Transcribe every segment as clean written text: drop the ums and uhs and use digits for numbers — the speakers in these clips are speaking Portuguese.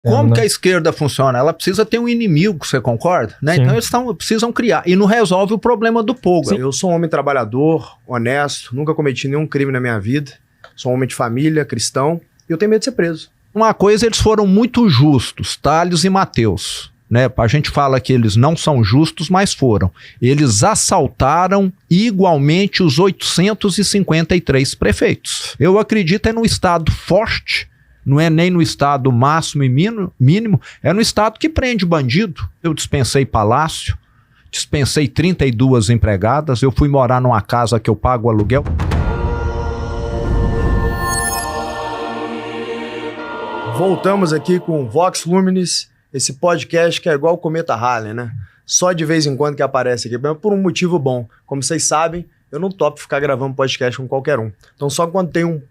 Como que a esquerda funciona? Ela precisa ter um inimigo, você concorda? Né? Então eles precisam criar. E não resolve o problema do povo. Eu sou um homem trabalhador, honesto, nunca cometi nenhum crime na minha vida. Sou um homem de família, cristão, e eu tenho medo de ser preso. Uma coisa, eles foram muito justos, Tales e Mateus. Né? A gente fala que eles não são justos, mas foram. Eles assaltaram igualmente os 853 prefeitos. Eu acredito no Estado forte. Não é nem no estado máximo e mínimo, é no estado que prende bandido. Eu dispensei palácio, dispensei 32 empregadas, eu fui morar numa casa que eu pago aluguel. Voltamos aqui com o Vox Luminis, esse podcast que é igual o Cometa Halley, né? Só de vez em quando que aparece aqui, mas por um motivo bom. Como vocês sabem, eu não topo ficar gravando podcast com qualquer um. Então só quando tem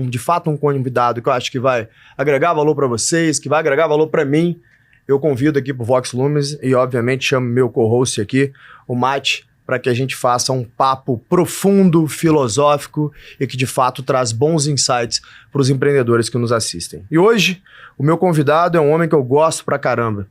de fato um convidado que eu acho que vai agregar valor para vocês, que vai agregar valor para mim, eu convido aqui pro Vox Luminis e obviamente chamo meu co-host aqui, o Mate, para que a gente faça um papo profundo, filosófico e que de fato traz bons insights para os empreendedores que nos assistem. E hoje o meu convidado é um homem que eu gosto pra caramba,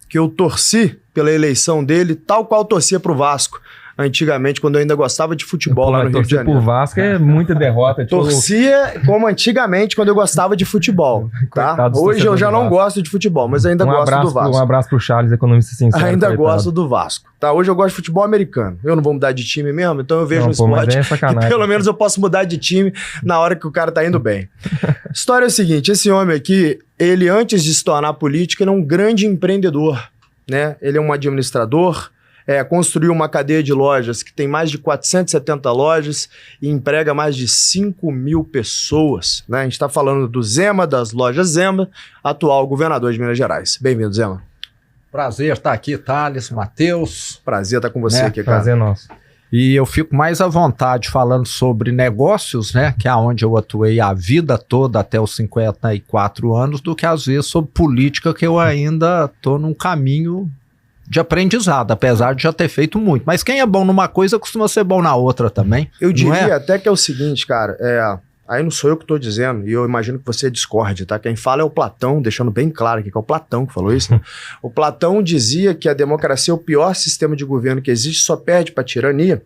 que eu torci pela eleição dele, tal qual torcia pro Vasco. Antigamente, quando eu ainda gostava de futebol lá no Rio de Janeiro. Por Vasco é muita derrota. Torcia como antigamente, quando eu gostava de futebol. Tá? Hoje eu já não gosto de futebol, mas ainda gosto do Vasco. Um abraço pro Charles, economista sincero. Ainda gosto do Vasco. Tá? Hoje eu gosto de futebol americano. Eu não vou mudar de time mesmo, então eu vejo um esporte que pelo menos eu posso mudar de time na hora que o cara tá indo bem. A história é o seguinte, esse homem aqui, ele antes de se tornar político, ele é um grande empreendedor. Né? Ele é um administrador, construiu uma cadeia de lojas que tem mais de 470 lojas e emprega mais de 5 mil pessoas. Né? A gente está falando do Zema, das lojas Zema, atual governador de Minas Gerais. Bem-vindo, Zema. Prazer estar aqui, Thales, Mateus. Prazer estar com você aqui, cara. Prazer nosso. E eu fico mais à vontade falando sobre negócios, né, que é onde eu atuei a vida toda até os 54 anos, do que às vezes sobre política, que eu ainda estou num caminho de aprendizado, apesar de já ter feito muito. Mas quem é bom numa coisa costuma ser bom na outra também. Eu diria até que é o seguinte, cara, aí não sou eu que estou dizendo, e eu imagino que você discorde, tá? Quem fala é o Platão, deixando bem claro aqui que é o Platão que falou isso, né? O Platão dizia que a democracia é o pior sistema de governo que existe, só perde para a tirania.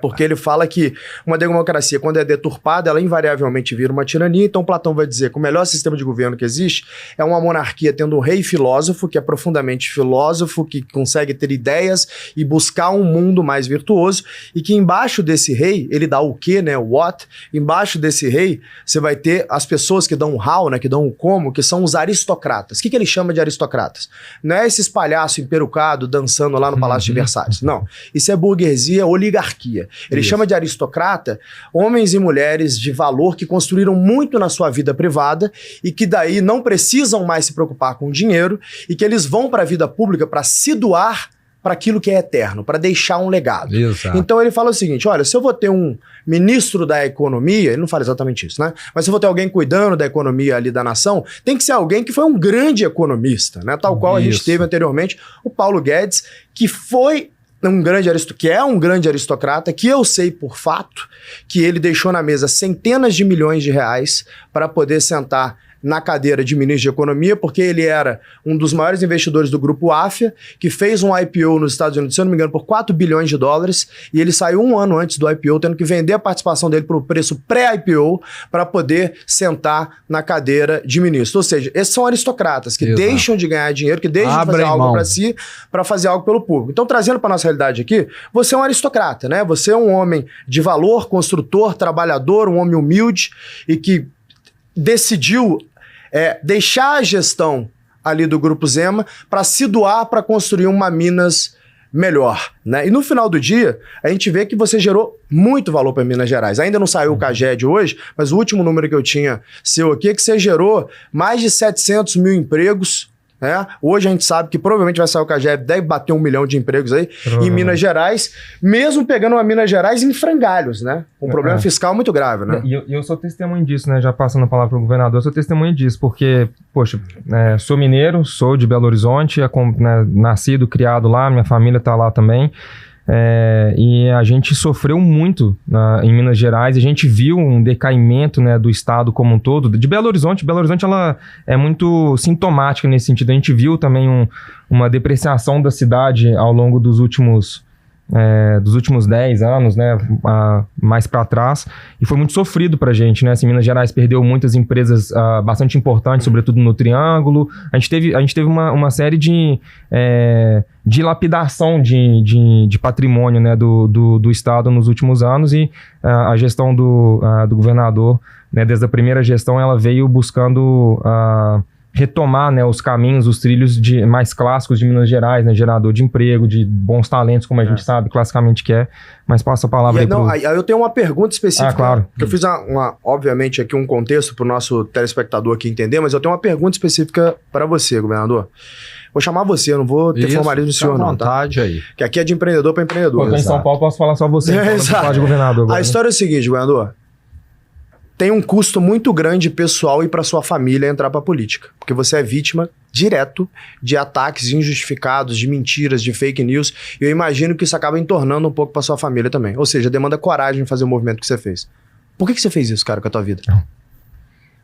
Porque ele fala que uma democracia, quando é deturpada, ela invariavelmente vira uma tirania. Então Platão vai dizer que o melhor sistema de governo que existe é uma monarquia tendo um rei filósofo, que é profundamente filósofo, que consegue ter ideias e buscar um mundo mais virtuoso, e que embaixo desse rei, ele dá o quê, né, o what, embaixo desse rei você vai ter as pessoas que dão o how, né, que dão o como, que são os aristocratas. O que ele chama de aristocratas? Não é esses palhaços emperucados dançando lá no Palácio de Versalhes, não. Isso é burguesia, oligarquia. Ele chama de aristocrata homens e mulheres de valor que construíram muito na sua vida privada e que daí não precisam mais se preocupar com dinheiro e que eles vão para a vida pública para se doar para aquilo que é eterno, para deixar um legado. Exato. Então ele fala o seguinte, olha, se eu vou ter um ministro da economia, ele não fala exatamente isso, né? Mas se eu vou ter alguém cuidando da economia ali da nação, tem que ser alguém que foi um grande economista, né? Tal qual a gente teve anteriormente o Paulo Guedes, que foi um grande aristocrata, que eu sei por fato que ele deixou na mesa centenas de milhões de reais para poder sentar na cadeira de ministro de Economia, porque ele era um dos maiores investidores do grupo AFIA, que fez um IPO nos Estados Unidos, se eu não me engano, por 4 bilhões de dólares, e ele saiu um ano antes do IPO, tendo que vender a participação dele por um preço pré-IPO para poder sentar na cadeira de ministro. Ou seja, esses são aristocratas que deixam de ganhar dinheiro, que deixam de fazer algo para si, para fazer algo pelo público. Então, trazendo para nossa realidade aqui, você é um aristocrata, né? Você é um homem de valor, construtor, trabalhador, um homem humilde e que decidiu deixar a gestão ali do Grupo Zema para se doar para construir uma Minas melhor, né? E no final do dia, a gente vê que você gerou muito valor para Minas Gerais. Ainda não saiu o CAGED hoje, mas o último número que eu tinha seu aqui é que você gerou mais de 700 mil empregos. Hoje a gente sabe que provavelmente vai sair o CAGED, deve bater 1 milhão de empregos aí em Minas Gerais, mesmo pegando uma Minas Gerais em frangalhos, né? Um problema fiscal muito grave, né? E eu sou testemunho disso, né? Já passando a palavra para o governador, eu sou testemunho disso, porque, poxa, sou mineiro, sou de Belo Horizonte, nascido, criado lá, minha família está lá também. E a gente sofreu muito em Minas Gerais, a gente viu um decaimento, né, do estado como um todo. De Belo Horizonte ela é muito sintomática nesse sentido. A gente viu também uma depreciação da cidade ao longo dos últimos 10 anos, né, mais para trás, e foi muito sofrido pra gente, né, assim, Minas Gerais perdeu muitas empresas bastante importantes, sobretudo no Triângulo. A gente teve uma série de dilapidação de patrimônio, né, do estado nos últimos anos, e a gestão do governador, né, desde a primeira gestão, ela veio buscando retomar, né, os caminhos, os trilhos mais clássicos de Minas Gerais, né, gerador de emprego, de bons talentos, como a gente sabe classicamente que é, mas passa a palavra aí eu tenho uma pergunta específica, claro. Que eu fiz obviamente aqui um contexto para o nosso telespectador aqui entender, mas eu tenho uma pergunta específica para você, governador. Vou chamar você, eu não vou ter formalismo do senhor, não, vontade, tá? Aí. Que aqui é de empreendedor para empreendedor. Quando eu tô em São Paulo, posso falar só você, então, exato. Falar de governador agora, a história é o seguinte, governador. Tem um custo muito grande pessoal e para sua família entrar para a política. Porque você é vítima direto de ataques injustificados, de mentiras, de fake news. E eu imagino que isso acaba entornando um pouco para sua família também. Ou seja, demanda coragem em fazer o movimento que você fez. Por que você fez isso, cara, com a tua vida?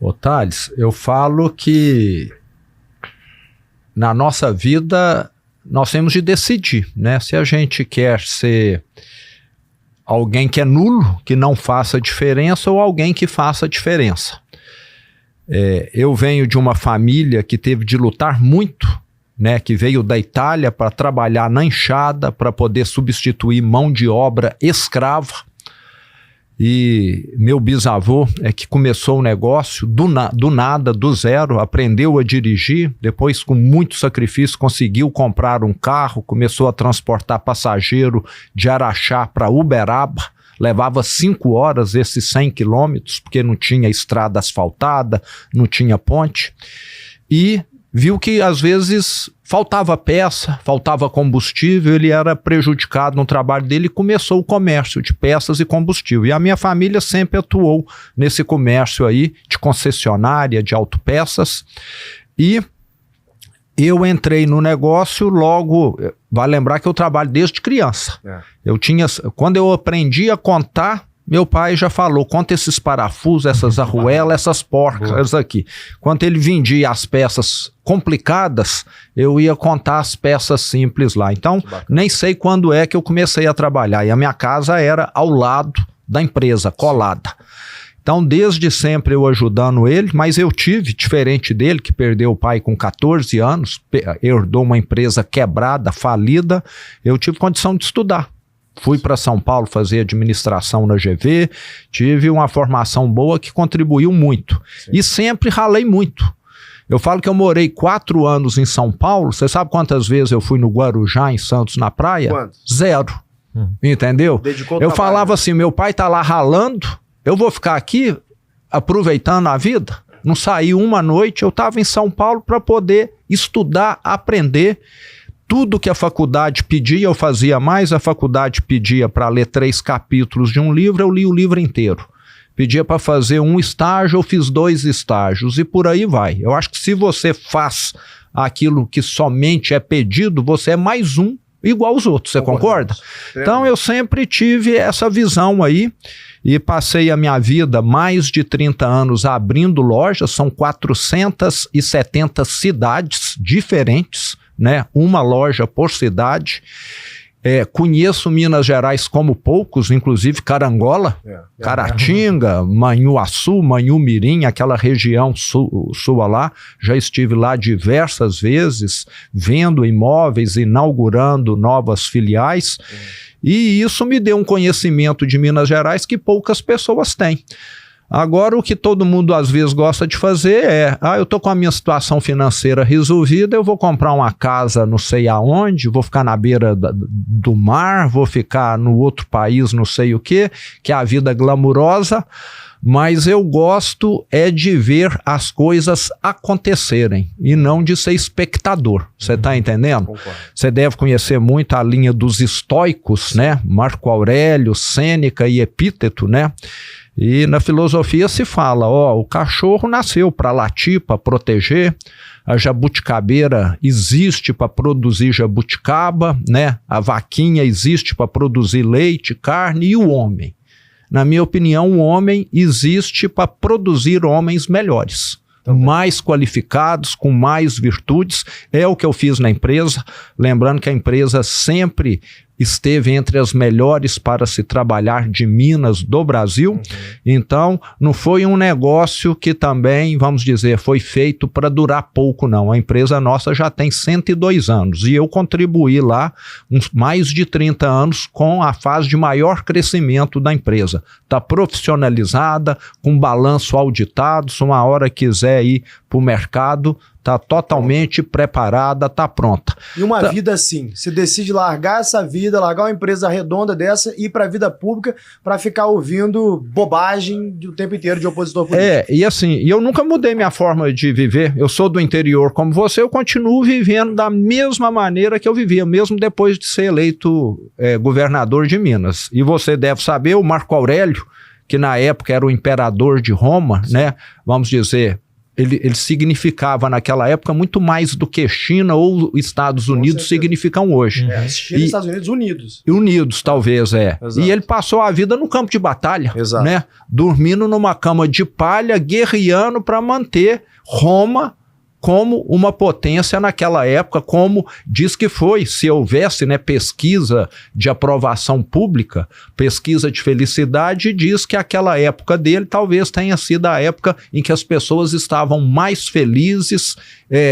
Ô, Thales, eu falo que na nossa vida nós temos de decidir, né? Se a gente quer ser alguém que é nulo, que não faça diferença, ou alguém que faça diferença. Eu venho de uma família que teve de lutar muito, né, que veio da Itália para trabalhar na enxada, para poder substituir mão de obra escrava. E meu bisavô que começou o negócio do nada, do zero, aprendeu a dirigir, depois com muito sacrifício conseguiu comprar um carro, começou a transportar passageiro de Araxá para Uberaba, levava 5 horas esses 100 quilômetros, porque não tinha estrada asfaltada, não tinha ponte, e viu que às vezes faltava peça, faltava combustível, ele era prejudicado no trabalho dele e começou o comércio de peças e combustível. E a minha família sempre atuou nesse comércio aí de concessionária, de autopeças. E eu entrei no negócio logo, vai lembrar que eu trabalho desde criança. Quando eu aprendi a contar, meu pai já falou, conta esses parafusos, essas arruelas, essas porcas aqui. Quando ele vendia as peças complicadas, eu ia contar as peças simples lá. Então, nem sei quando é que eu comecei a trabalhar. E a minha casa era ao lado da empresa, colada. Então, desde sempre eu ajudando ele, mas eu tive, diferente dele, que perdeu o pai com 14 anos, herdou uma empresa quebrada, falida, eu tive condição de estudar. Fui para São Paulo fazer administração na GV, tive uma formação boa que contribuiu muito. Sim. E sempre ralei muito. Eu falo que eu morei 4 anos em São Paulo, você sabe quantas vezes eu fui no Guarujá, em Santos, na praia? Quantos? 0. Entendeu? Eu falava assim, meu pai tá lá ralando, eu vou ficar aqui aproveitando a vida? Não saí uma noite, eu estava em São Paulo para poder estudar, aprender. Tudo que a faculdade pedia, eu fazia mais. A faculdade pedia para ler 3 capítulos de um livro, eu li o livro inteiro. Pedia para fazer um estágio, eu fiz 2 estágios e por aí vai. Eu acho que se você faz aquilo que somente é pedido, você é mais um igual aos outros, você concorda? Então eu sempre tive essa visão aí e passei a minha vida, mais de 30 anos abrindo lojas, são 470 cidades diferentes, né? Uma loja por cidade. Conheço Minas Gerais como poucos, inclusive Carangola, Caratinga, Manhuaçu, Manhumirim, aquela região sua lá. Já estive lá diversas vezes, vendo imóveis, inaugurando novas filiais. E isso me deu um conhecimento de Minas Gerais que poucas pessoas têm. Agora, o que todo mundo às vezes gosta de fazer eu tô com a minha situação financeira resolvida, eu vou comprar uma casa não sei aonde, vou ficar na beira do mar, vou ficar no outro país não sei o que é a vida glamurosa, mas eu gosto de ver as coisas acontecerem e não de ser espectador. Você tá entendendo? Você deve conhecer muito a linha dos estoicos, né? Marco Aurélio, Sêneca e Epíteto, né? E na filosofia se fala, o cachorro nasceu para latir, para proteger, A jabuticabeira existe para produzir jabuticaba, né? A vaquinha existe para produzir leite, carne, e o homem? Na minha opinião, o homem existe para produzir homens melhores, mais qualificados, com mais virtudes. É o que eu fiz na empresa, lembrando que a empresa sempre esteve entre as melhores para se trabalhar de minas do Brasil. Então, não foi um negócio que também, vamos dizer, foi feito para durar pouco, não. A empresa nossa já tem 102 anos e eu contribuí lá mais de 30 anos com a fase de maior crescimento da empresa. Está profissionalizada, com balanço auditado, se uma hora quiser ir para o mercado, está totalmente preparada, está pronta. E uma vida assim, você decide largar essa vida, largar uma empresa redonda dessa e ir para a vida pública para ficar ouvindo bobagem o tempo inteiro de opositor político. E assim, eu nunca mudei minha forma de viver. Eu sou do interior como você, eu continuo vivendo da mesma maneira que eu vivia, mesmo depois de ser eleito governador de Minas. E você deve saber, o Marco Aurélio, que na época era o imperador de Roma, né? Vamos dizer, ele significava naquela época muito mais do que China ou Estados Unidos significam hoje. China e Estados Unidos unidos. Unidos, talvez, Exato. E ele passou a vida no campo de batalha, Exato. né? Dormindo numa cama de palha, guerreando para manter Roma como uma potência naquela época, como diz que foi, se houvesse, né, pesquisa de aprovação pública, pesquisa de felicidade, diz que aquela época dele talvez tenha sido a época em que as pessoas estavam mais felizes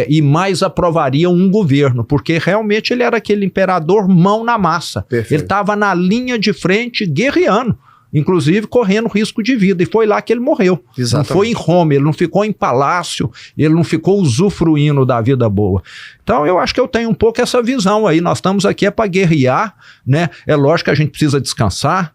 e mais aprovariam um governo, porque realmente ele era aquele imperador mão na massa. Perfeito. Ele estava na linha de frente guerreando, inclusive correndo risco de vida, e foi lá que ele morreu. Exatamente. Não foi em Roma, ele não ficou em palácio, ele não ficou usufruindo da vida boa. Então eu acho que eu tenho um pouco essa visão aí, nós estamos aqui para guerrear, né? É lógico que a gente precisa descansar,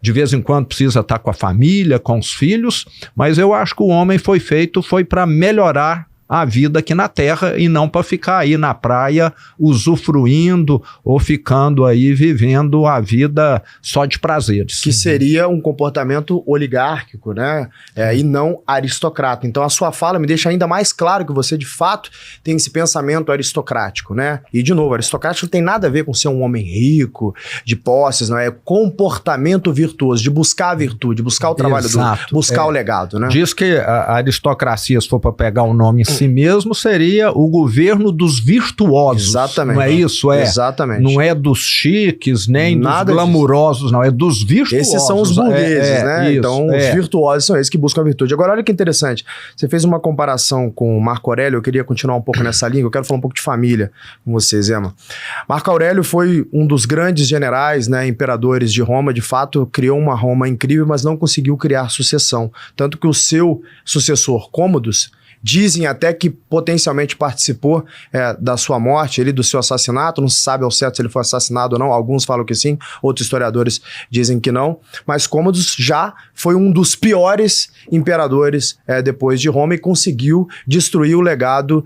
de vez em quando precisa estar com a família, com os filhos, mas eu acho que o homem foi para melhorar a vida aqui na Terra e não para ficar aí na praia usufruindo ou ficando aí vivendo a vida só de prazeres. Que seria um comportamento oligárquico, né? E não aristocrata. Então a sua fala me deixa ainda mais claro que você de fato tem esse pensamento aristocrático, né? E de novo, aristocrático não tem nada a ver com ser um homem rico, de posses, não é? Comportamento virtuoso, de buscar a virtude, de buscar o trabalho duro, buscar o legado, né? Diz que a aristocracia, se for para pegar o nome em si mesmo, seria o governo dos virtuosos. Exatamente. Não é isso? Exatamente. Não é dos chiques, nem nada dos glamurosos, disso. Não. É dos virtuosos. Esses são os burgueses, né? Isso, então, os virtuosos são esses que buscam a virtude. Agora, olha que interessante. Você fez uma comparação com o Marco Aurélio. Eu queria continuar um pouco nessa linha. Eu quero falar um pouco de família com você, Zema. Marco Aurélio foi um dos grandes generais, né, imperadores de Roma. De fato, criou uma Roma incrível, mas não conseguiu criar sucessão. Tanto que o seu sucessor, Cômodos, dizem até que potencialmente participou da sua morte, do seu assassinato. Não se sabe ao certo se ele foi assassinado ou não. Alguns falam que sim, outros historiadores dizem que não. Mas Cômodos já foi um dos piores imperadores depois de Roma e conseguiu destruir o legado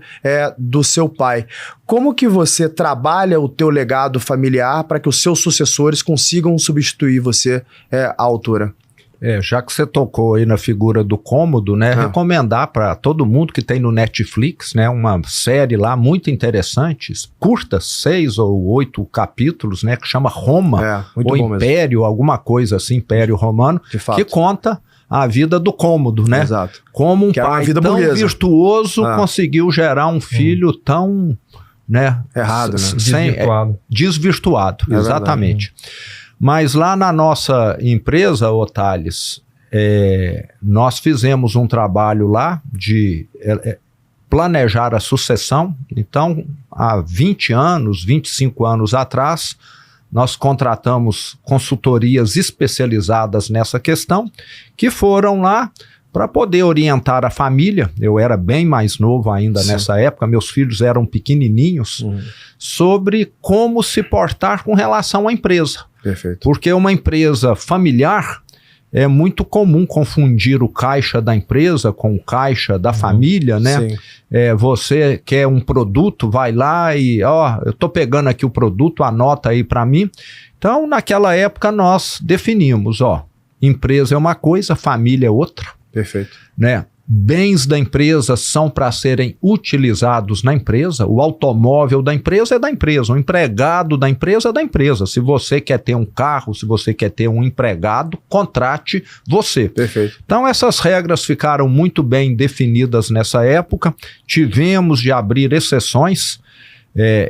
do seu pai. Como que você trabalha o teu legado familiar para que os seus sucessores consigam substituir você à altura? Já que você tocou aí na figura do Cômodo, né, recomendar para todo mundo que tem no Netflix, né, uma série lá muito interessante, curta, 6 ou 8 capítulos, né, que chama Roma, ou Império, alguma coisa assim, Império Romano, que conta a vida do Cômodo, né? Exato. Como um pai tão virtuoso conseguiu gerar um filho tão, né, errado, né? Desvirtuado, exatamente. Mas lá na nossa empresa, ô Thales, nós fizemos um trabalho lá de planejar a sucessão. Então, há 20 anos, 25 anos atrás, nós contratamos consultorias especializadas nessa questão, que foram lá para poder orientar a família. Eu era bem mais novo ainda nessa época, meus filhos eram pequenininhos, sobre como se portar com relação à empresa. Perfeito. Porque uma empresa familiar, é muito comum confundir o caixa da empresa com o caixa da família, né? Sim. Você quer um produto, vai lá e, eu tô pegando aqui o produto, anota aí para mim. Então, naquela época, nós definimos, empresa é uma coisa, família é outra. Perfeito. Né? bens da empresa são para serem utilizados na empresa, o automóvel da empresa é da empresa, o empregado da empresa é da empresa. Se você quer ter um carro, se você quer ter um empregado, contrate você. Perfeito. Então essas regras ficaram muito bem definidas nessa época, tivemos de abrir exceções.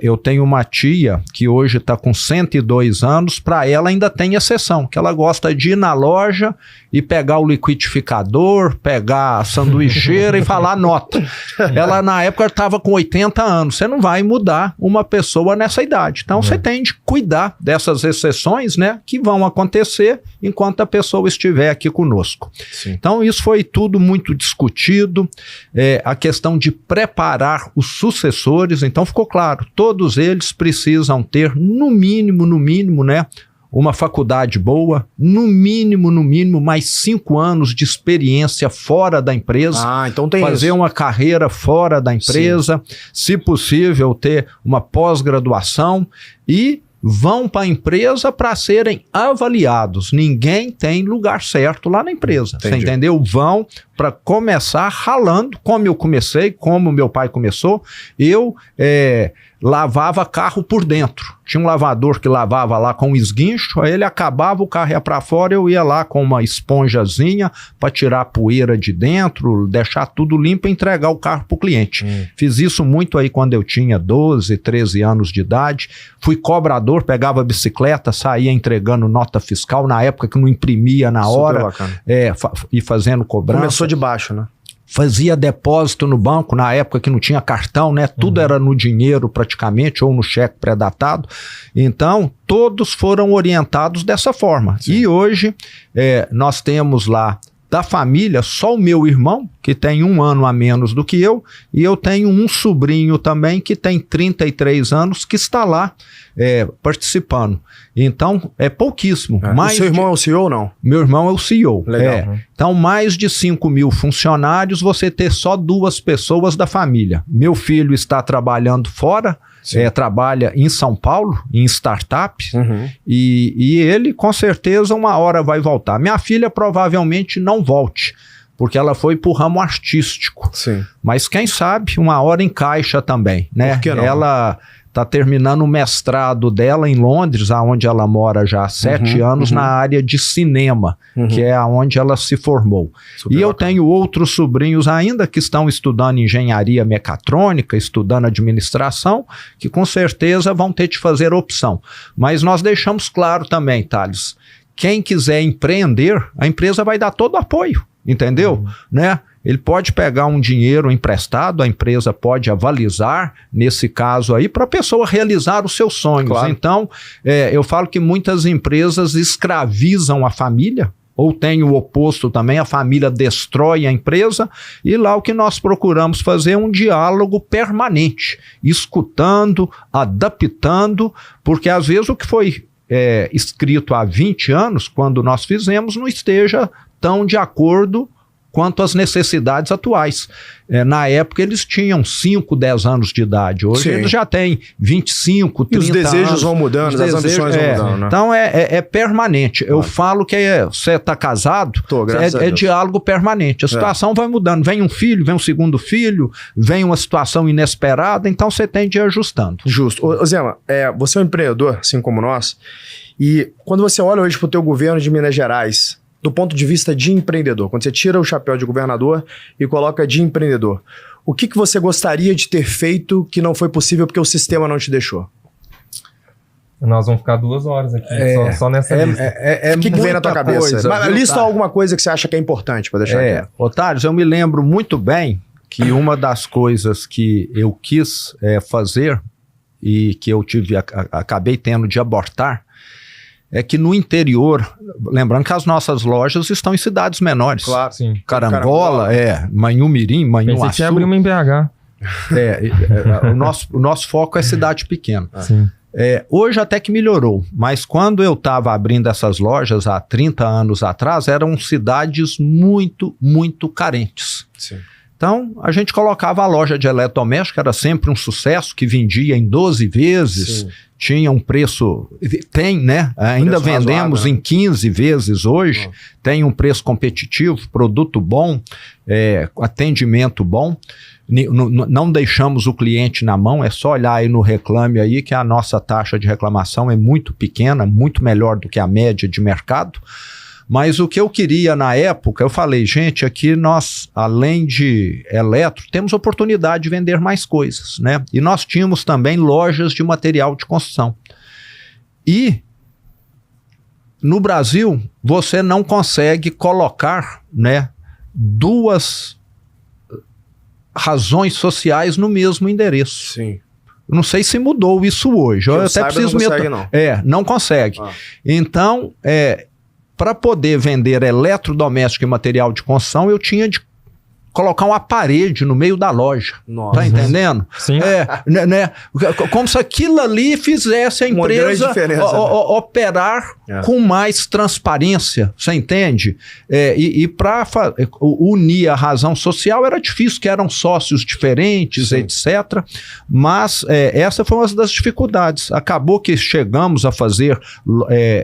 Eu tenho uma tia que hoje está com 102 anos, para ela ainda tem exceção, que ela gosta de ir na loja e pegar o liquidificador, pegar a sanduicheira e falar nota. Ela na época estava com 80 anos, você não vai mudar uma pessoa nessa idade. Então você tem de cuidar dessas exceções, né, que vão acontecer enquanto a pessoa estiver aqui conosco. Sim. Então isso foi tudo muito discutido, a questão de preparar os sucessores, então ficou claro, todos eles precisam ter, no mínimo, né, uma faculdade boa, no mínimo, mais 5 anos de experiência fora da empresa. Então tem fazer isso. uma carreira fora da empresa, se possível, ter uma pós-graduação e vão para a empresa para serem avaliados. Ninguém tem lugar certo lá na empresa. Entendi. Você entendeu? Vão para começar ralando, como eu comecei, como meu pai começou. Eu lavava carro por dentro. Tinha um lavador que lavava lá com esguincho, aí ele acabava, o carro ia para fora, eu ia lá com uma esponjazinha para tirar a poeira de dentro, deixar tudo limpo e entregar o carro para o cliente. Fiz isso muito aí quando eu tinha 12, 13 anos de idade. Fui cobrador, pegava a bicicleta, saía entregando nota fiscal, na época que não imprimia na hora, e fazendo cobrança. Começou de baixo, né? Fazia depósito no banco, na época que não tinha cartão, né? Tudo era no dinheiro praticamente, ou no cheque pré-datado. Então, todos foram orientados dessa forma. Sim. E hoje, nós temos lá, da família, só o meu irmão, que tem 1 ano a menos do que eu, e eu tenho um sobrinho também, que tem 33 anos, que está lá participando. Então, é pouquíssimo. O seu irmão é o CEO ou não? Meu irmão é o CEO. Legal. Então, mais de 5 mil funcionários, você ter só 2 pessoas da família. Meu filho está trabalhando fora, trabalha em São Paulo, em startup, e ele, com certeza, uma hora vai voltar. Minha filha provavelmente não volte, porque ela foi para o ramo artístico. Sim. Mas quem sabe, uma hora encaixa também, né? Por que não? Ela está terminando o mestrado dela em Londres, onde ela mora já há 7 anos, na área de cinema, que é onde ela se formou. Super eu tenho outros sobrinhos ainda que estão estudando engenharia mecatrônica, estudando administração, que com certeza vão ter de fazer opção. Mas nós deixamos claro também, Thales, quem quiser empreender, a empresa vai dar todo o apoio, entendeu? Né? Ele pode pegar um dinheiro emprestado, a empresa pode avalizar, nesse caso aí, para a pessoa realizar os seus sonhos. Claro. Então, eu falo que muitas empresas escravizam a família, ou tem o oposto também, a família destrói a empresa, e lá o que nós procuramos fazer é um diálogo permanente, escutando, adaptando, porque às vezes o que foi escrito há 20 anos, quando nós fizemos, não esteja tão de acordo quanto às necessidades atuais. Na época eles tinham 5, 10 anos de idade, hoje eles já têm 25, 30 anos. E os desejos vão mudando, as ambições vão mudando, né? Então é permanente. Eu falo que você está casado, é diálogo permanente. A situação vai mudando. Vem um filho, vem um segundo filho, vem uma situação inesperada, então você tem de ir ajustando. Justo. Ô Zema, você é um empreendedor, assim como nós, e quando você olha hoje para o teu governo de Minas Gerais, do ponto de vista de empreendedor, quando você tira o chapéu de governador e coloca de empreendedor, o que você gostaria de ter feito que não foi possível porque o sistema não te deixou? Nós vamos ficar 2 horas aqui, só nessa lista. O que vem na tua cabeça? Mas lista alguma coisa que você acha que é importante para deixar aqui. Otários, eu me lembro muito bem que uma das coisas que eu quis fazer e que eu acabei tendo de abortar é que no interior, lembrando que as nossas lojas estão em cidades menores. Claro, sim. Carangola, Manhumirim, Manhuaçu. Pensei que ia abrir uma em BH. O nosso foco é cidade pequena. Sim. Hoje até que melhorou, mas quando eu estava abrindo essas lojas há 30 anos atrás, eram cidades muito, muito carentes. Sim. Então, a gente colocava a loja de eletrodoméstico, era sempre um sucesso, que vendia em 12 vezes, sim, tinha um preço, tem, né? Ainda vendemos razoável, em 15 vezes hoje, tem um preço competitivo, produto bom, atendimento bom, não deixamos o cliente na mão, é só olhar aí no Reclame aí que a nossa taxa de reclamação é muito pequena, muito melhor do que a média de mercado. Mas o que eu queria na época, eu falei, gente, aqui nós, além de eletro, temos oportunidade de vender mais coisas, né? E nós tínhamos também lojas de material de construção. E no Brasil, você não consegue colocar, né, duas razões sociais no mesmo endereço. Sim. Não sei se mudou isso hoje. Eu até preciso não consegue, não. Não consegue. Então, para poder vender eletrodoméstico e material de construção, eu tinha de colocar uma parede no meio da loja. Nossa. Tá entendendo? Sim. Né? Como se aquilo ali fizesse a empresa operar com mais transparência. Você entende? E para unir a razão social era difícil, que eram sócios diferentes, sim, etc. Mas essa foi uma das dificuldades. Acabou que chegamos a fazer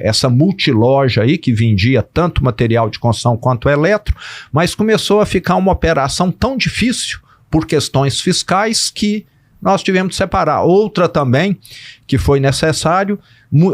essa multiloja aí, que vendia tanto material de construção quanto eletro, mas começou a ficar uma operação tão difícil por questões fiscais que nós tivemos de separar. Outra também, que foi necessário,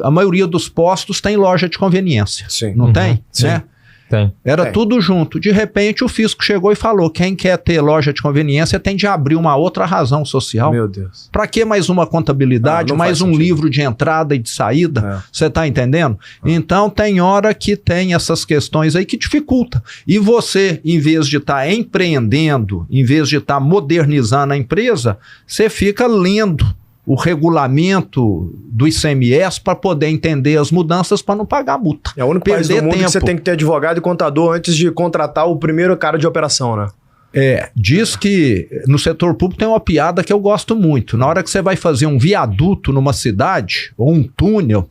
a maioria dos postos tem loja de conveniência. Sim. Não tem? Sim. Né? Tem. Era tudo junto. De repente o fisco chegou e falou, quem quer ter loja de conveniência tem de abrir uma outra razão social. Meu Deus. Para que mais uma contabilidade, mais um livro de entrada e de saída? Você está entendendo? Então tem hora que tem essas questões aí que dificulta. E você, em vez de estar empreendendo, em vez de estar modernizando a empresa, você fica lendo o regulamento do ICMS para poder entender as mudanças para não pagar multa. É o único país do mundo que você tem que ter advogado e contador antes de contratar o primeiro cara de operação, né? Diz que no setor público tem uma piada que eu gosto muito. Na hora que você vai fazer um viaduto numa cidade ou um túnel,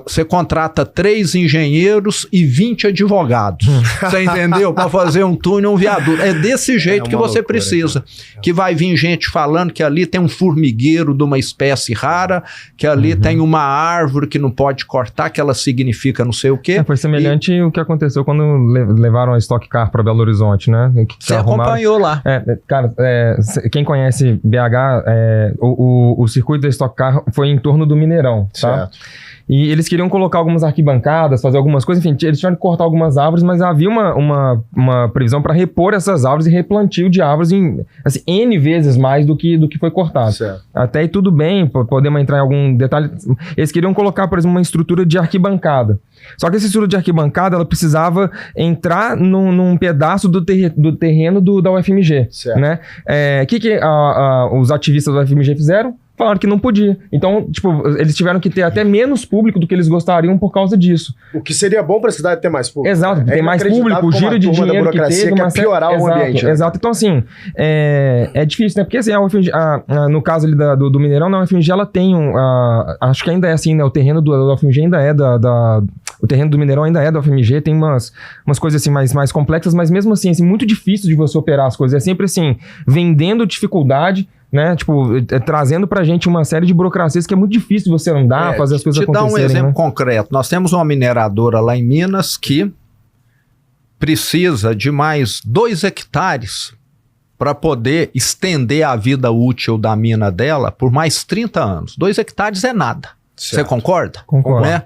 você contrata 3 engenheiros e 20 advogados. Você entendeu? Para fazer um túnel, um viaduto. É desse jeito que você precisa. Que vai vir gente falando que ali tem um formigueiro de uma espécie rara, que ali tem uma árvore que não pode cortar, que ela significa não sei o quê. Foi semelhante ao que aconteceu quando levaram a Stock Car para Belo Horizonte, né? Você acompanhou lá. Cara, quem conhece BH, o circuito da Stock Car foi em torno do Mineirão, tá? Certo. E eles queriam colocar algumas arquibancadas, fazer algumas coisas, enfim, eles tiveram que cortar algumas árvores, mas havia uma previsão para repor essas árvores e replantio de árvores em assim, N vezes mais do que foi cortado. Certo. Até aí tudo bem, podemos entrar em algum detalhe. Eles queriam colocar, por exemplo, uma estrutura de arquibancada. Só que essa estrutura de arquibancada, ela precisava entrar num pedaço do terreno da UFMG. Certo. Né? Que os ativistas da UFMG fizeram? Falaram que não podia. Então, tipo, eles tiveram que ter até menos público do que eles gostariam por causa disso. O que seria bom para a cidade ter mais público. Exato, ter mais público, o giro de dinheiro que teve. Quer piorar o ambiente. Exato. Então, assim, é difícil, né? Porque, assim, a UFMG, no caso ali do Mineirão, a UFMG, ela tem acho que ainda é assim, né? O terreno da UFMG ainda é o terreno do Mineirão ainda é da UFMG, tem umas coisas assim mais complexas, mas mesmo assim, muito difícil de você operar as coisas. É sempre assim, vendendo dificuldade, né? Tipo, trazendo pra gente uma série de burocracias que é muito difícil você andar, fazer as coisas acontecerem. Te dar um exemplo, né? concreto. Nós temos uma mineradora lá em Minas que precisa de mais 2 hectares para poder estender a vida útil da mina dela por mais 30 anos. 2 hectares é nada. Você concorda? Concordo. Né?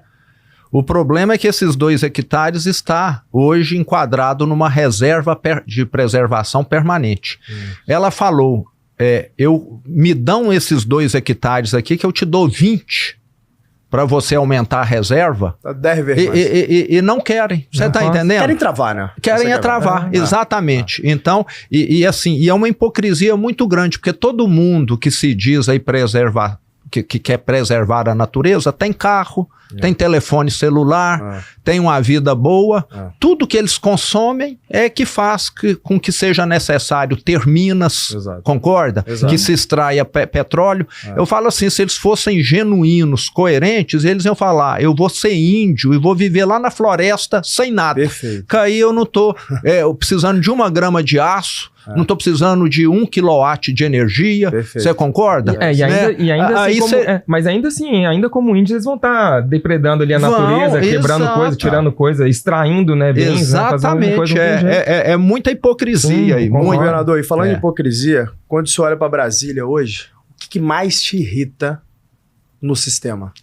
O problema é que esses 2 hectares está hoje enquadrado numa reserva de preservação permanente. Ela falou, me dão esses 2 hectares aqui que eu te dou 20 para você aumentar a reserva. 10 vezes mais. E não querem. Você está entendendo? Querem travar, né? Querem travar, exatamente. Então, assim, é uma hipocrisia muito grande, porque todo mundo que se diz aí que quer preservar a natureza, tem carro, tem telefone celular, tem uma vida boa. Tudo que eles consomem é que faz com que seja necessário ter minas, concorda? Que se extraia petróleo. Eu falo assim, se eles fossem genuínos, coerentes, eles iam falar, eu vou ser índio e vou viver lá na floresta sem nada. Perfeito. Aí eu não estou precisando de 1 grama de aço, não estou precisando de 1 quilowatt de energia. Você concorda? Mas ainda assim, ainda como índios, eles vão estar depredando ali a natureza, quebrando coisa, tirando coisa, extraindo, né, bens. Exatamente. É muita hipocrisia aí. Governador, e falando em hipocrisia, quando você olha para Brasília hoje, o que mais te irrita no sistema?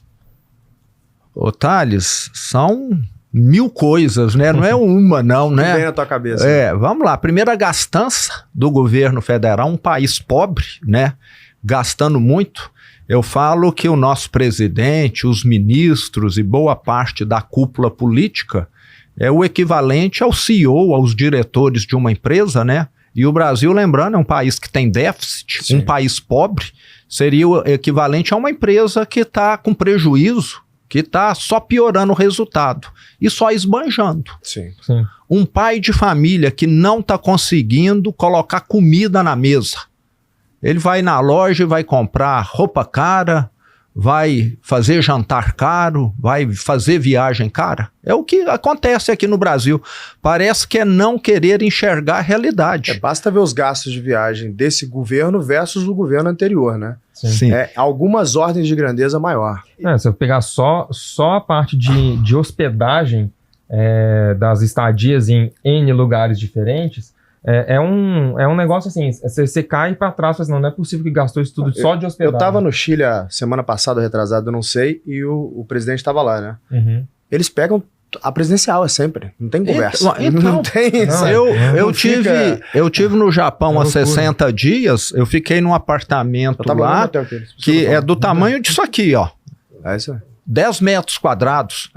Ô, Thales, são 1000 coisas, né? Não é uma, não, né? Vem na tua cabeça. Vamos lá. Primeira gastança do governo federal, um país pobre, né? Gastando muito. Eu falo que o nosso presidente, os ministros e boa parte da cúpula política é o equivalente ao CEO, aos diretores de uma empresa, né? E o Brasil, lembrando, é um país que tem déficit, um país pobre, seria o equivalente a uma empresa que está com prejuízo, que está só piorando o resultado e só esbanjando. Sim. Um pai de família que não está conseguindo colocar comida na mesa. Ele vai na loja e vai comprar roupa cara, vai fazer jantar caro, vai fazer viagem cara. É o que acontece aqui no Brasil. Parece que é não querer enxergar a realidade. Basta ver os gastos de viagem desse governo versus o governo anterior, né? Sim. Algumas ordens de grandeza maior. Se eu pegar só a parte de hospedagem das estadias em N lugares diferentes, é um negócio assim, você cai para trás, mas não é possível que gastou isso tudo só de hospedagem. Eu tava no Chile a semana passada, retrasado, eu não sei, e o presidente estava lá, né? Eles pegam a presidencial, sempre, não tem conversa. Não tem. Eu tive no Japão há 60 dias, eu fiquei num apartamento lá, que é do tamanho disso aqui, ó. É isso aí. 10 metros quadrados.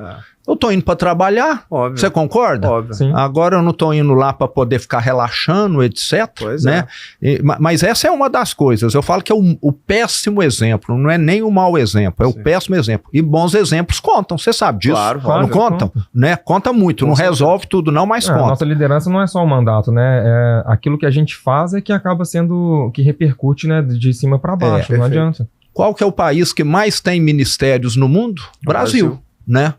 Eu tô indo para trabalhar, você concorda? Óbvio. Sim. Agora eu não tô indo lá para poder ficar relaxando, etc. Pois né? Mas essa é uma das coisas. Eu falo que é o péssimo exemplo, não é nem o mau exemplo, é o péssimo exemplo. E bons exemplos contam, você sabe disso. Claro, não contam? Né? Conta muito, não resolve tudo não, mas conta. A nossa liderança não é só o mandato, né? Aquilo que a gente faz é que acaba sendo, que repercute, né, de cima para baixo, não adianta. Qual que é o país que mais tem ministérios no mundo? Brasil, né?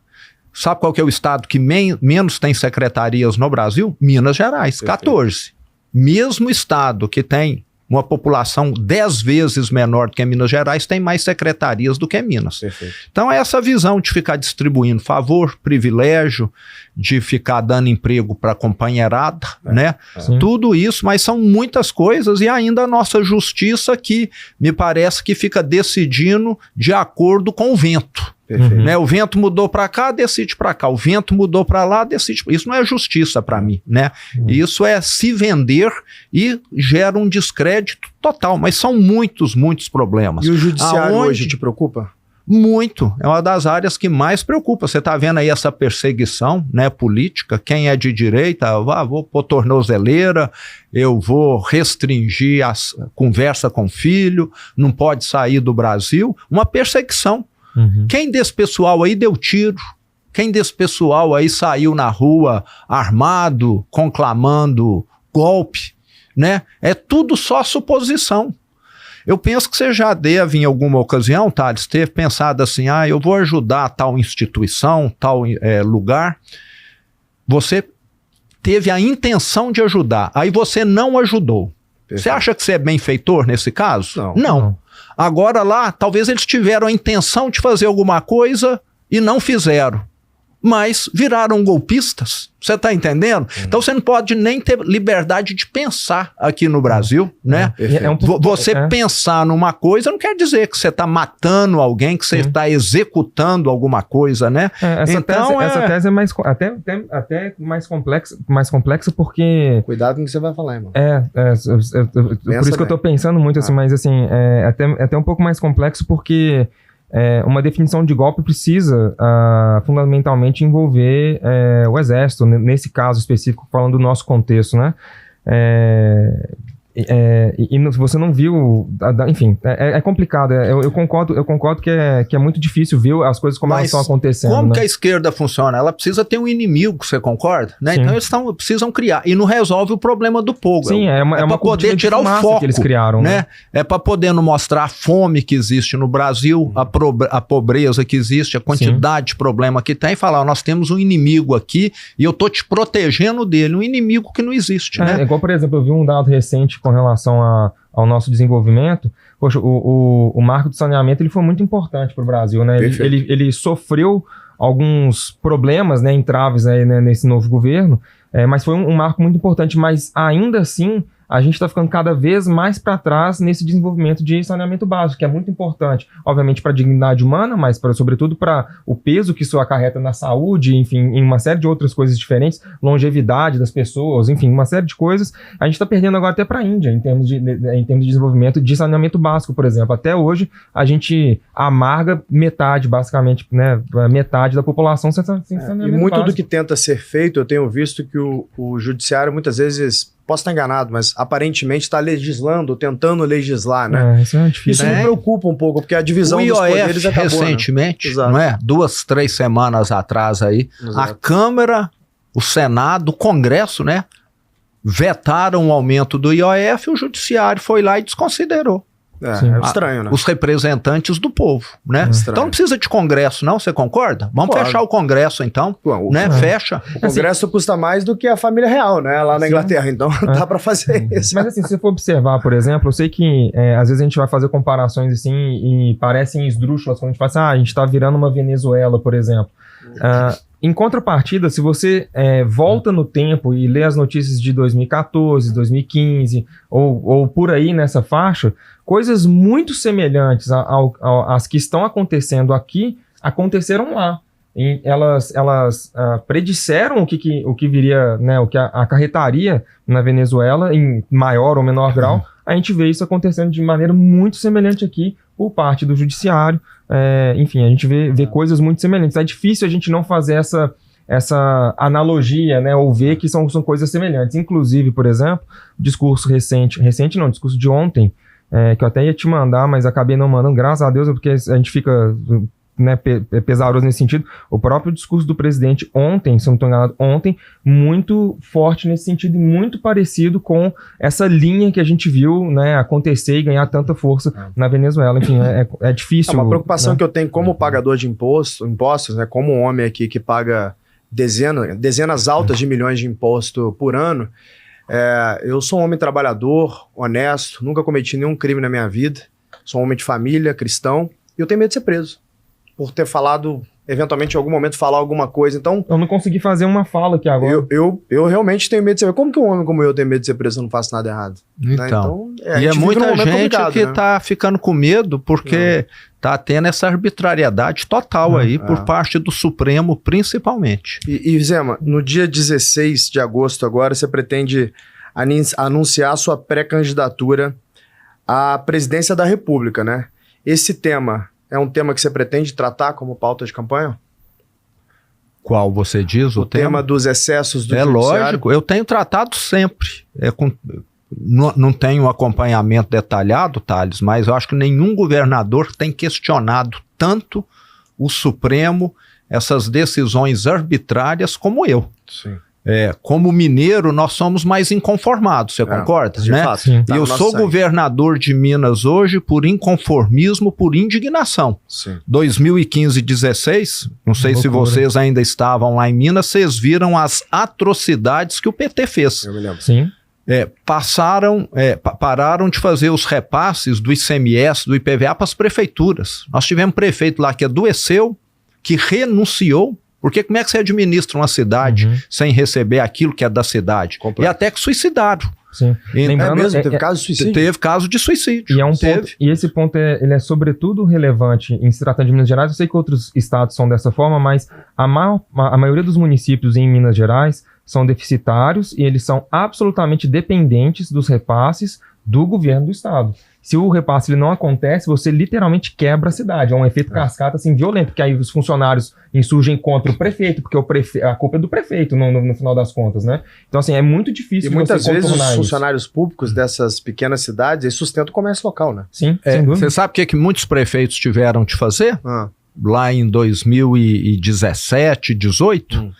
Sabe qual que é o estado que menos tem secretarias no Brasil? Minas Gerais, 14. Mesmo estado que tem uma população 10 vezes menor do que Minas Gerais, tem mais secretarias do que Minas. Perfeito. Então é essa visão de ficar distribuindo favor, privilégio, de ficar dando emprego para companheirada, né? Tudo isso, mas são muitas coisas e ainda a nossa justiça que me parece que fica decidindo de acordo com o vento. Né? O vento mudou para cá, decide para cá. O vento mudou para lá, decide. Isso não é justiça para mim, né? Isso é se vender e gera um descrédito total. Mas são muitos problemas. E o judiciário hoje te preocupa? Muito. É uma das áreas que mais preocupa. Você está vendo aí essa perseguição, né, política. Quem é de direita, vou pôr tornozeleira, eu vou restringir a conversa com o filho, não pode sair do Brasil. Uma perseguição. Quem desse pessoal aí deu tiro? Quem desse pessoal aí saiu na rua armado, conclamando golpe, né? É tudo só suposição. Eu penso que você já deve, em alguma ocasião, Thales, ter pensado assim, eu vou ajudar tal instituição, tal lugar. Você teve a intenção de ajudar, aí você não ajudou. Perfeito. Você acha que você é benfeitor nesse caso? Não. Agora lá, talvez eles tiveram a intenção de fazer alguma coisa e não fizeram. Mas viraram golpistas, você está entendendo? Então você não pode nem ter liberdade de pensar aqui no Brasil, né? Você pensar numa coisa não quer dizer que você está matando alguém, que você está executando alguma coisa, né? Essa tese é até mais complexa porque... Cuidado com o que você vai falar, irmão. Por isso que eu estou pensando muito assim, mas assim, até um pouco mais complexo porque... uma definição de golpe precisa fundamentalmente envolver o exército, nesse caso específico, falando do nosso contexto, né? você não viu, enfim, é complicado. Eu concordo que é muito difícil ver as coisas como elas estão acontecendo. Como né? que a esquerda funciona? Ela precisa ter um inimigo, você concorda? Né? Então eles precisam criar. E não resolve o problema do povo. Sim, é uma poder tirar o foco que eles criaram. Né? É para poder não mostrar a fome que existe no Brasil, a pobreza que existe, a quantidade de problema que tem, e falar, nós temos um inimigo aqui e eu tô te protegendo dele, um inimigo que não existe. Né? Igual, por exemplo, eu vi um dado recente com relação ao nosso desenvolvimento. Poxa, o marco de saneamento ele foi muito importante para o Brasil, né? Ele sofreu alguns problemas, né, entraves, né, nesse novo governo, mas foi um marco muito importante, mas ainda assim a gente está ficando cada vez mais para trás nesse desenvolvimento de saneamento básico, que é muito importante, obviamente, para a dignidade humana, mas sobretudo para o peso que isso acarreta na saúde, enfim, em uma série de outras coisas diferentes, longevidade das pessoas, enfim, uma série de coisas. A gente está perdendo agora até para a Índia, em termos de desenvolvimento de saneamento básico, por exemplo. Até hoje, a gente amarga metade, basicamente, né, metade da população sem saneamento e muito básico. do que tenta ser feito, eu tenho visto que o judiciário, muitas vezes, posso estar enganado, mas aparentemente está legislando, tentando legislar, né? Isso é difícil. Isso me preocupa um pouco, porque a divisão dos poderes acabou, recentemente, né? não é? 2, 3 semanas atrás aí, a Câmara, o Senado, o Congresso, né? Vetaram o aumento do IOF, o Judiciário foi lá e desconsiderou. É estranho, né? Os representantes do povo, né? Então não precisa de Congresso, não, você concorda? Vamos fechar o Congresso, então, né? Fecha. O Congresso custa mais do que a família real, né? Lá na Inglaterra, então dá pra fazer isso. Mas assim, se você for observar, por exemplo, eu sei que às vezes a gente vai fazer comparações assim e parecem esdrúxulas quando a gente fala assim, a gente tá virando uma Venezuela, por exemplo. Em contrapartida, se você volta no tempo e lê as notícias de 2014, 2015 ou por aí nessa faixa, coisas muito semelhantes às que estão acontecendo aqui, aconteceram lá. E elas predisseram o que viria, né, o que acarretaria na Venezuela em maior ou menor grau. A gente vê isso acontecendo de maneira muito semelhante aqui por parte do judiciário. Enfim, a gente vê coisas muito semelhantes. É difícil a gente não fazer essa analogia, né, ou ver que são coisas semelhantes. Inclusive, por exemplo, o discurso o discurso de ontem, que eu até ia te mandar, mas acabei não mandando, graças a Deus, porque a gente fica, né, pesaroso nesse sentido. O próprio discurso do presidente ontem, se eu não estou enganado, muito forte nesse sentido e muito parecido com essa linha que a gente viu, né, acontecer e ganhar tanta força na Venezuela. Enfim, é difícil. Uma preocupação, né, que eu tenho como pagador de impostos, né, como um homem aqui que paga dezenas altas de milhões de imposto por ano. Eu sou um homem trabalhador, honesto, nunca cometi nenhum crime na minha vida, sou um homem de família, cristão, e eu tenho medo de ser preso por ter falado, eventualmente em algum momento falar alguma coisa. Então, eu não consegui fazer uma fala aqui agora. Eu realmente tenho medo de ser preso. Como que um homem como eu tem medo de ser preso e não faço nada errado? Então, né? E muita gente que tá ficando com medo porque tá tendo essa arbitrariedade total aí por parte do Supremo, principalmente. E Zema, no dia 16 de agosto agora, você pretende anunciar sua pré-candidatura à presidência da República, né? Esse tema é um tema que você pretende tratar como pauta de campanha? Qual você diz? O tema dos excessos do judiciário? Lógico, eu tenho tratado sempre. Não tenho acompanhamento detalhado, Thales, mas eu acho que nenhum governador tem questionado tanto o Supremo, essas decisões arbitrárias, como eu. Sim. Como mineiro, nós somos mais inconformados, você concorda? De né? fato, sim. E eu sou governador de Minas hoje por inconformismo, por indignação. Sim. 2015 e 2016, não sei se vocês ainda estavam lá em Minas, vocês viram as atrocidades que o PT fez. Eu me lembro. Sim. Pararam de fazer os repasses do ICMS, do IPVA para as prefeituras. Nós tivemos prefeito lá que adoeceu, que renunciou. Porque como é que você administra uma cidade sem receber aquilo que é da cidade? E até que suicidaram. Sim. Lembrando, mesmo? Teve caso de suicídio? Teve caso de suicídio. E esse ponto ele é sobretudo relevante em se tratando de Minas Gerais. Eu sei que outros estados são dessa forma, mas a maioria dos municípios em Minas Gerais são deficitários e eles são absolutamente dependentes dos repasses do governo do estado. Se o repasse ele não acontece, você literalmente quebra a cidade. É um efeito cascata assim, violento, porque aí os funcionários insurgem contra o prefeito, porque a culpa é do prefeito no final das contas, né? Então, assim, é muito difícil e muitas vezes os isso. funcionários públicos dessas pequenas cidades eles sustentam o comércio local, né? Sim, sem dúvida. Você sabe o que muitos prefeitos tiveram de fazer? Lá em 2017, 2018,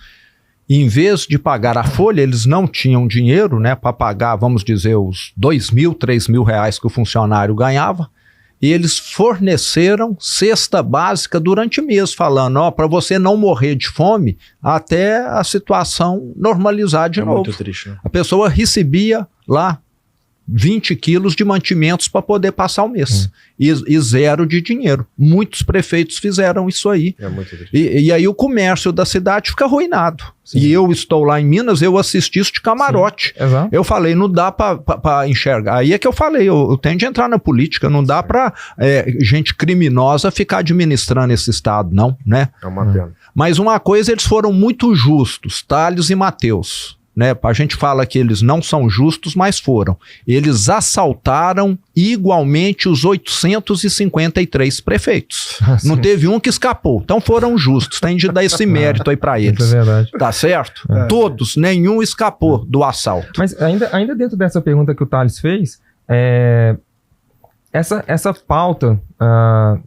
em vez de pagar a folha, eles não tinham dinheiro, né, para pagar, vamos dizer, os 2.000, 3.000 reais que o funcionário ganhava, e eles forneceram cesta básica durante o mês, falando, ó, para você não morrer de fome até a situação normalizar de novo. Muito triste, né? A pessoa recebia lá 20 quilos de mantimentos para poder passar o mês. E zero de dinheiro. Muitos prefeitos fizeram isso aí. É muito triste. E aí o comércio da cidade fica arruinado. Sim. E eu estou lá em Minas, eu assisti isso de camarote. Exato. Eu falei, não dá para enxergar. Aí é que eu falei, eu tenho de entrar na política, não dá para gente criminosa ficar administrando esse estado, não, né? É uma pena. Mas uma coisa, eles foram muito justos, Tales e Mateus. Né? A gente fala que eles não são justos, mas foram. Eles assaltaram igualmente os 853 prefeitos. Não teve um que escapou. Então foram justos. Tem de dar esse mérito aí para eles. Isso é verdade. Tá certo? Todos, nenhum escapou do assalto. Mas ainda dentro dessa pergunta que o Thales fez, essa pauta,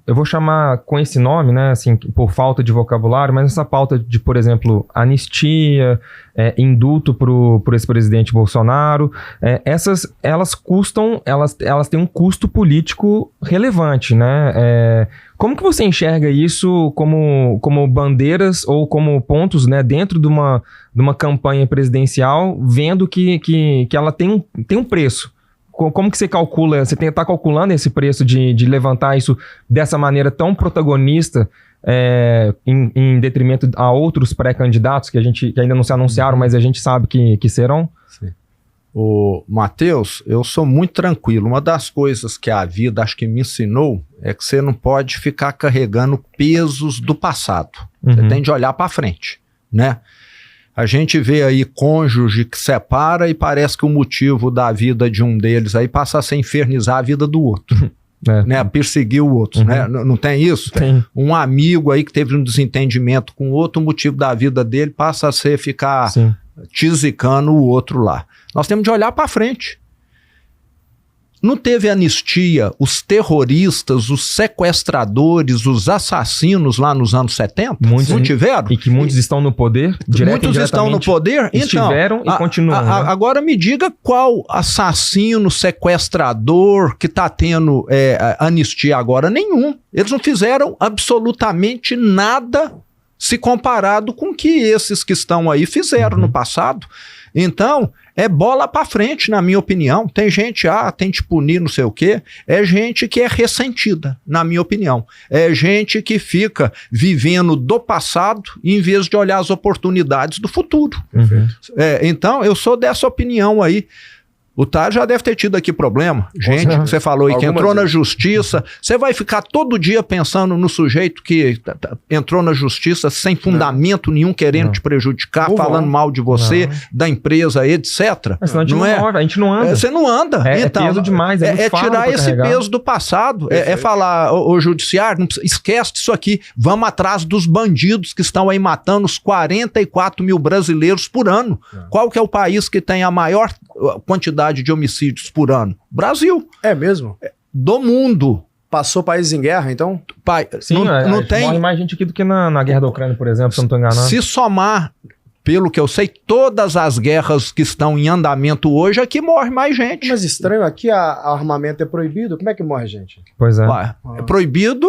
eu vou chamar com esse nome, né, assim, por falta de vocabulário, mas essa pauta de, por exemplo, anistia, indulto pro ex-presidente Bolsonaro, elas têm um custo político relevante, né? Como que você enxerga isso como bandeiras ou como pontos, né, dentro de uma campanha presidencial, vendo que ela tem um preço? Como que você calcula, você está calculando esse preço de levantar isso dessa maneira tão protagonista em detrimento a outros pré-candidatos que ainda não se anunciaram, mas a gente sabe que serão? Sim. O Matheus, eu sou muito tranquilo. Uma das coisas que a vida acho que me ensinou é que você não pode ficar carregando pesos do passado. Você tem de olhar para frente, né? A gente vê aí cônjuge que separa e parece que o motivo da vida de um deles aí passa a ser infernizar a vida do outro. Né? Perseguir o outro, né? Não tem isso? Tem. Um amigo aí que teve um desentendimento com o outro, o motivo da vida dele passa a ser ficar tisicando o outro lá. Nós temos de olhar para frente. Não teve anistia, os terroristas, os sequestradores, os assassinos lá nos anos 70? Muitos não tiveram? E que muitos estão no poder, muitos estão no poder? Estiveram e continuam. Né? Agora me diga qual assassino, sequestrador que está tendo anistia agora? Nenhum. Eles não fizeram absolutamente nada se comparado com o que esses que estão aí fizeram no passado. Então, é bola para frente, na minha opinião. Tem gente, tem de punir não sei o quê. É gente que é ressentida, na minha opinião. É gente que fica vivendo do passado em vez de olhar as oportunidades do futuro. Então, eu sou dessa opinião aí. O Thales já deve ter tido aqui problema. Gente, que você falou aí, que entrou na justiça. Você vai ficar todo dia pensando no sujeito que entrou na justiça sem fundamento nenhum, querendo te prejudicar, falando mal de você, da empresa, etc. Mas senão a gente não anda. Você não anda. Então, é peso demais. É tirar esse peso do passado. É falar, o judiciário, não precisa, esquece disso aqui. Vamos atrás dos bandidos que estão aí matando os 44 mil brasileiros por ano. Qual que é o país que tem a maior quantidade de homicídios por ano? Brasil. É mesmo? Do mundo. Passou países em guerra, então? Sim, não tem. Morre mais gente aqui do que na guerra da Ucrânia, por exemplo, se eu não estou enganado. Se somar, pelo que eu sei, todas as guerras que estão em andamento hoje, aqui morre mais gente. Mas estranho, aqui a armamento é proibido. Como é que morre gente? Pois é. É proibido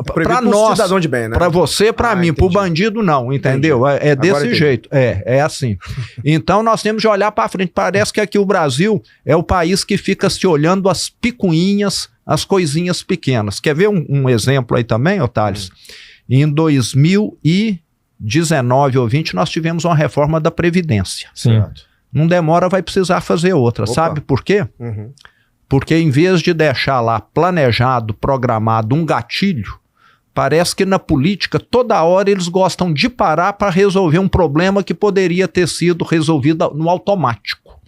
para nós, cidadão de bem, né? para você, para mim, para o bandido não, entendeu? É desse jeito, é assim. Então nós temos de olhar para frente. Parece que aqui o Brasil é o país que fica se olhando as picuinhas, as coisinhas pequenas. Quer ver um exemplo aí também, Thales? Em 2019 ou 20, nós tivemos uma reforma da Previdência. Sim. Não demora, vai precisar fazer outra. Opa. Sabe por quê? Porque em vez de deixar lá planejado, programado um gatilho, parece que na política toda hora eles gostam de parar para resolver um problema que poderia ter sido resolvido no automático.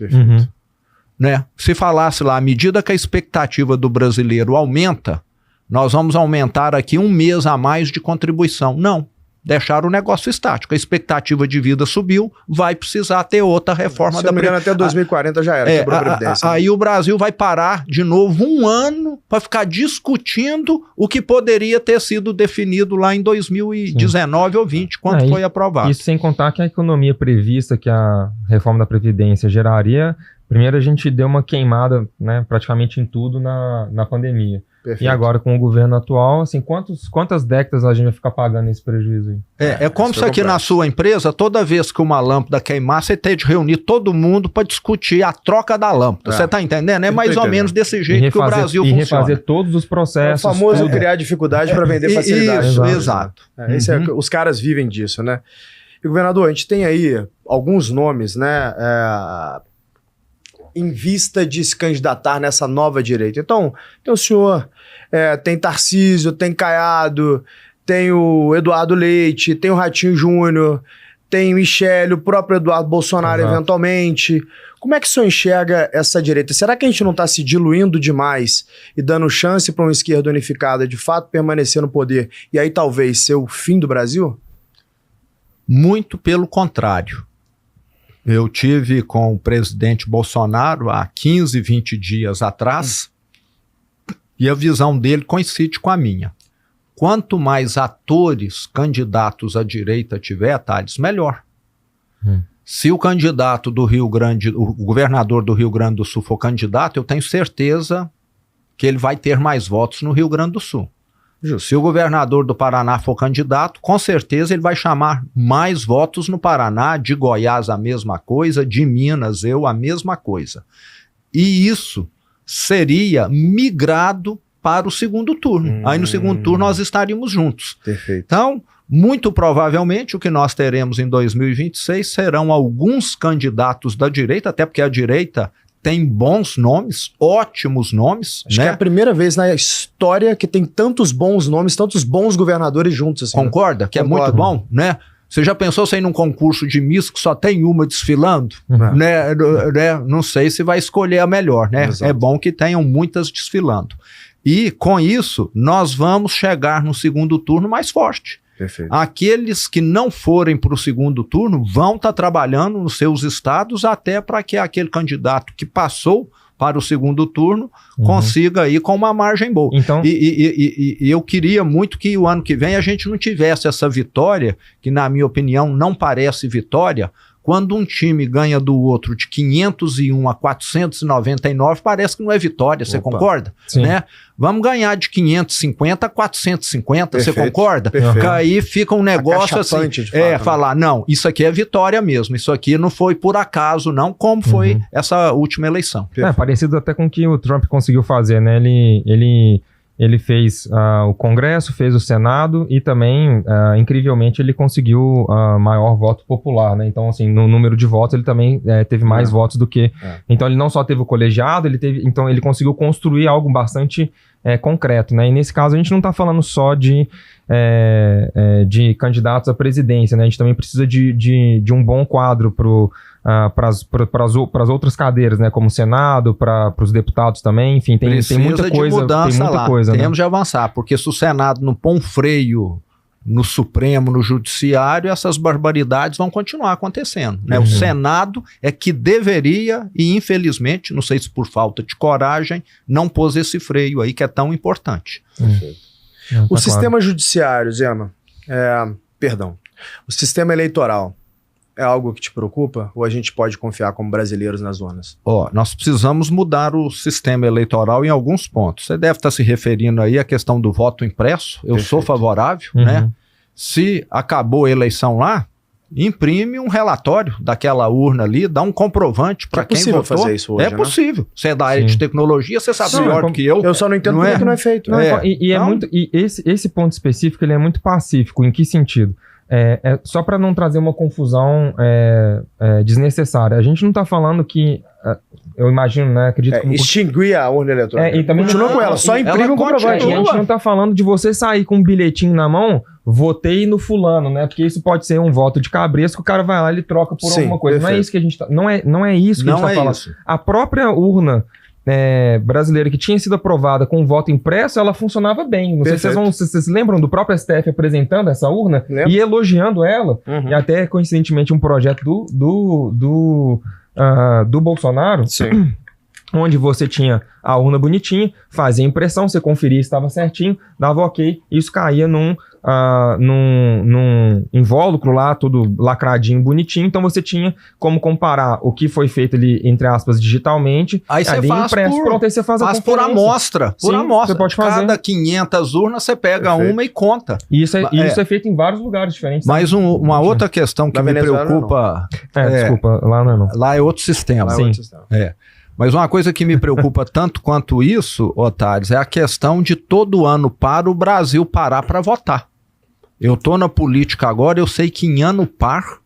né? Se falasse lá, à medida que a expectativa do brasileiro aumenta, nós vamos aumentar aqui 1 mês a mais de contribuição. Não. Deixaram o negócio estático. A expectativa de vida subiu, vai precisar ter outra reforma da Previdência. Até 2040 já era, quebrou a Previdência. Aí o Brasil vai parar de novo 1 ano para ficar discutindo o que poderia ter sido definido lá em 2019 ou 20, quando foi aprovado. Isso sem contar que a economia prevista que a reforma da Previdência geraria, primeiro a gente deu uma queimada, né, praticamente em tudo na pandemia. Perfeito. E agora, com o governo atual, assim, quantas décadas a gente vai ficar pagando esse prejuízo aí? É como se aqui na sua empresa, toda vez que uma lâmpada queimar, você tem de reunir todo mundo para discutir a troca da lâmpada. Você está entendendo? É mais ou menos desse jeito que o Brasil funciona. E refazer todos os processos. É o famoso criar dificuldade para vender facilidade. Isso, exato. Os caras vivem disso, né? E, governador, a gente tem aí alguns nomes, né? Em vista de se candidatar nessa nova direita. Então, tem o senhor, tem Tarcísio, tem Caiado, tem o Eduardo Leite, tem o Ratinho Júnior, tem o Michele, o próprio Eduardo Bolsonaro, eventualmente. Como é que o senhor enxerga essa direita? Será que a gente não está se diluindo demais e dando chance para uma esquerda unificada de fato permanecer no poder e aí talvez ser o fim do Brasil? Muito pelo contrário. Eu tive com o presidente Bolsonaro há 15, 20 dias atrás e a visão dele coincide com a minha. Quanto mais atores candidatos à direita tiver, Thales, melhor. Se o candidato do Rio Grande, o governador do Rio Grande do Sul for candidato, eu tenho certeza que ele vai ter mais votos no Rio Grande do Sul. Justo. Se o governador do Paraná for candidato, com certeza ele vai chamar mais votos no Paraná, de Goiás a mesma coisa, de Minas a mesma coisa. E isso seria migrado para o segundo turno. Aí no segundo turno nós estaríamos juntos. Perfeito. Então, muito provavelmente o que nós teremos em 2026 serão alguns candidatos da direita, até porque a direita tem bons nomes, ótimos nomes. Acho que é a primeira vez na história que tem tantos bons nomes, tantos bons governadores juntos. Assim, concorda? Que Concordo. É muito bom, né? Você já pensou você ir num concurso de Miss que só tem uma desfilando? Né? Não sei se vai escolher a melhor, né? Exato. É bom que tenham muitas desfilando. E com isso, nós vamos chegar no segundo turno mais forte. Perfeito. Aqueles que não forem para o segundo turno vão estar trabalhando nos seus estados até para que aquele candidato que passou para o segundo turno consiga ir com uma margem boa. Então... E eu queria muito que o ano que vem a gente não tivesse essa vitória, que na minha opinião não parece vitória, quando um time ganha do outro de 501 a 499, parece que não é vitória, você concorda? Sim. Né? Vamos ganhar de 550 a 450, você concorda? Perfeito. Aí fica um negócio assim, falar, não, isso aqui é vitória mesmo, isso aqui não foi por acaso não, como foi essa última eleição. Parecido até com o que o Trump conseguiu fazer, né? Ele fez o Congresso, fez o Senado e também, incrivelmente, ele conseguiu maior voto popular, né? Então, assim, no número de votos, ele também teve mais votos do que... Então, ele não só teve o colegiado, então ele conseguiu construir algo bastante concreto, né? E nesse caso, a gente não está falando só de candidatos à presidência, né? A gente também precisa de um bom quadro para as outras cadeiras, né? Como o Senado, para os deputados também, enfim, tem muita coisa. Temos de avançar, porque se o Senado não põe um freio no Supremo, no Judiciário, essas barbaridades vão continuar acontecendo, né? O Senado é que deveria, e infelizmente, não sei se por falta de coragem, não pôs esse freio aí que é tão importante. O sistema judiciário, Zema, o sistema eleitoral, é algo que te preocupa ou a gente pode confiar como brasileiros nas urnas? Nós precisamos mudar o sistema eleitoral em alguns pontos. Você deve estar se referindo aí à questão do voto impresso. Eu sou favorável, né? Se acabou a eleição lá, imprime um relatório daquela urna ali, dá um comprovante para quem votou. É possível fazer isso hoje, né? Possível. Você é da área de tecnologia, você sabe melhor do que eu. Eu só não entendo por que não é feito. Esse ponto específico ele é muito pacífico. Em que sentido? Só para não trazer uma confusão desnecessária. A gente não está falando que eu imagino, né? Acredito que... Extinguir a urna eletrônica. E também continua com ela, só imprime o comprovante. E a gente não tá falando de você sair com um bilhetinho na mão, votei no fulano, né? Porque isso pode ser um voto de cabresto que o cara vai lá e ele troca por alguma coisa. Perfeito. Não é isso que a gente tá... Não é isso que a gente tá falando. Isso. A própria urna brasileira que tinha sido aprovada com voto impresso, ela funcionava bem. Não sei se vocês lembram do próprio STF apresentando essa urna e elogiando ela. E até, coincidentemente, um projeto do Bolsonaro, onde você tinha a urna bonitinha, fazia impressão, você conferia se estava certinho, dava ok, isso caía num invólucro lá, tudo lacradinho, bonitinho, então você tinha como comparar o que foi feito ali, entre aspas, digitalmente, aí você faz impresso, pronto, aí você faz a por amostra, você pode fazer. Cada 500 urnas você pega uma e conta. E isso é feito em vários lugares diferentes. Mas uma outra questão que me preocupa... Desculpa, lá não é não. Lá é outro sistema. Sim. Mas uma coisa que me preocupa tanto quanto isso, Otários, é a questão de todo ano para o Brasil parar para votar. Eu estou na política agora, eu sei que em ano par,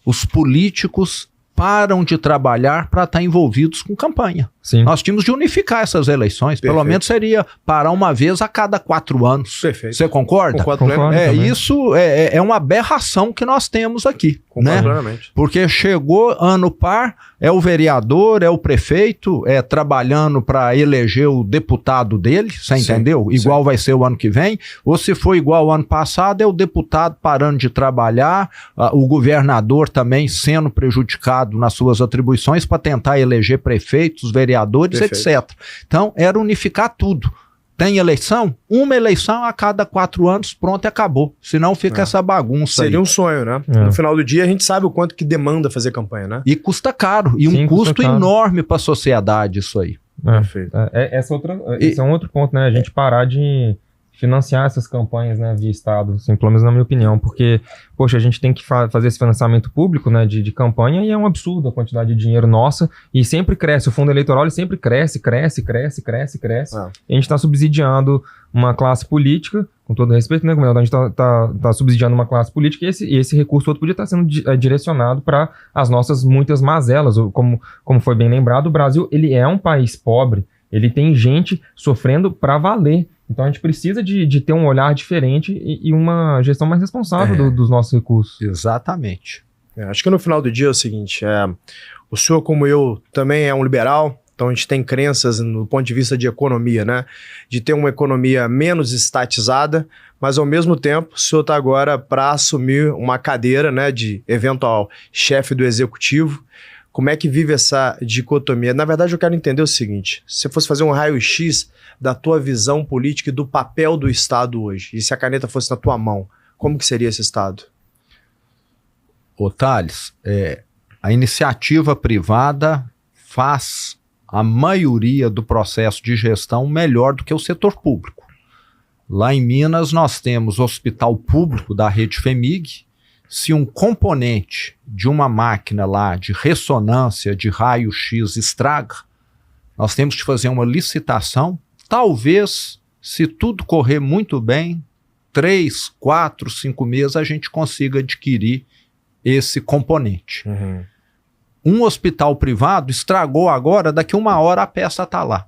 os políticos param de trabalhar para estar envolvidos com campanha. Sim. Nós tínhamos de unificar essas eleições. Perfeito. Pelo menos seria parar uma vez a cada 4 anos. Perfeito. Você concorda? Concordo isso é uma aberração que nós temos aqui. Concordo né? plenamente. Porque chegou ano par, é o vereador, é o prefeito, trabalhando para eleger o deputado dele, você entendeu? Igual vai ser o ano que vem. Ou se for igual ao ano passado, é o deputado parando de trabalhar, o governador também sendo prejudicado nas suas atribuições para tentar eleger prefeitos, vereadores, Perfeito. etc. Então, era unificar tudo. Tem eleição? Uma eleição a cada 4 anos, pronto, e acabou. Senão fica essa bagunça. Seria aí. um sonho, né? No final do dia, a gente sabe o quanto que demanda fazer campanha, né? E custa caro. E Sim, um custo caro. enorme para a sociedade isso aí. Perfeito. Esse é um outro ponto, né? A gente parar de financiar essas campanhas, né, via Estado, assim, pelo menos na minha opinião, porque, poxa, a gente tem que fazer esse financiamento público, né, de campanha, e é um absurdo a quantidade de dinheiro nossa, e sempre cresce, o fundo eleitoral ele sempre cresce. E a gente está subsidiando uma classe política, com todo respeito, né, a gente tá subsidiando uma classe política, e esse recurso todo podia estar sendo direcionado para as nossas muitas mazelas, como foi bem lembrado, o Brasil, ele é um país pobre, ele tem gente sofrendo para valer. Então a gente precisa de ter um olhar diferente e uma gestão mais responsável dos nossos recursos. Exatamente. Acho que no final do dia é o seguinte, o senhor como eu também é um liberal, então a gente tem crenças no ponto de vista de economia, né? De ter uma economia menos estatizada, mas ao mesmo tempo o senhor está agora para assumir uma cadeira, né, de eventual chefe do executivo. Como é que vive essa dicotomia? Na verdade, eu quero entender o seguinte, se você fosse fazer um raio-x da tua visão política e do papel do Estado hoje, e se a caneta fosse na tua mão, como que seria esse Estado? Ô Thales, a iniciativa privada faz a maioria do processo de gestão melhor do que o setor público. Lá em Minas nós temos o hospital público da rede FEMIG. Se um componente de uma máquina lá de ressonância de raio-x estraga, nós temos que fazer uma licitação. Talvez, se tudo correr muito bem, 3, 4, 5 meses a gente consiga adquirir esse componente. Um hospital privado estragou agora, daqui 1 hora a peça está lá.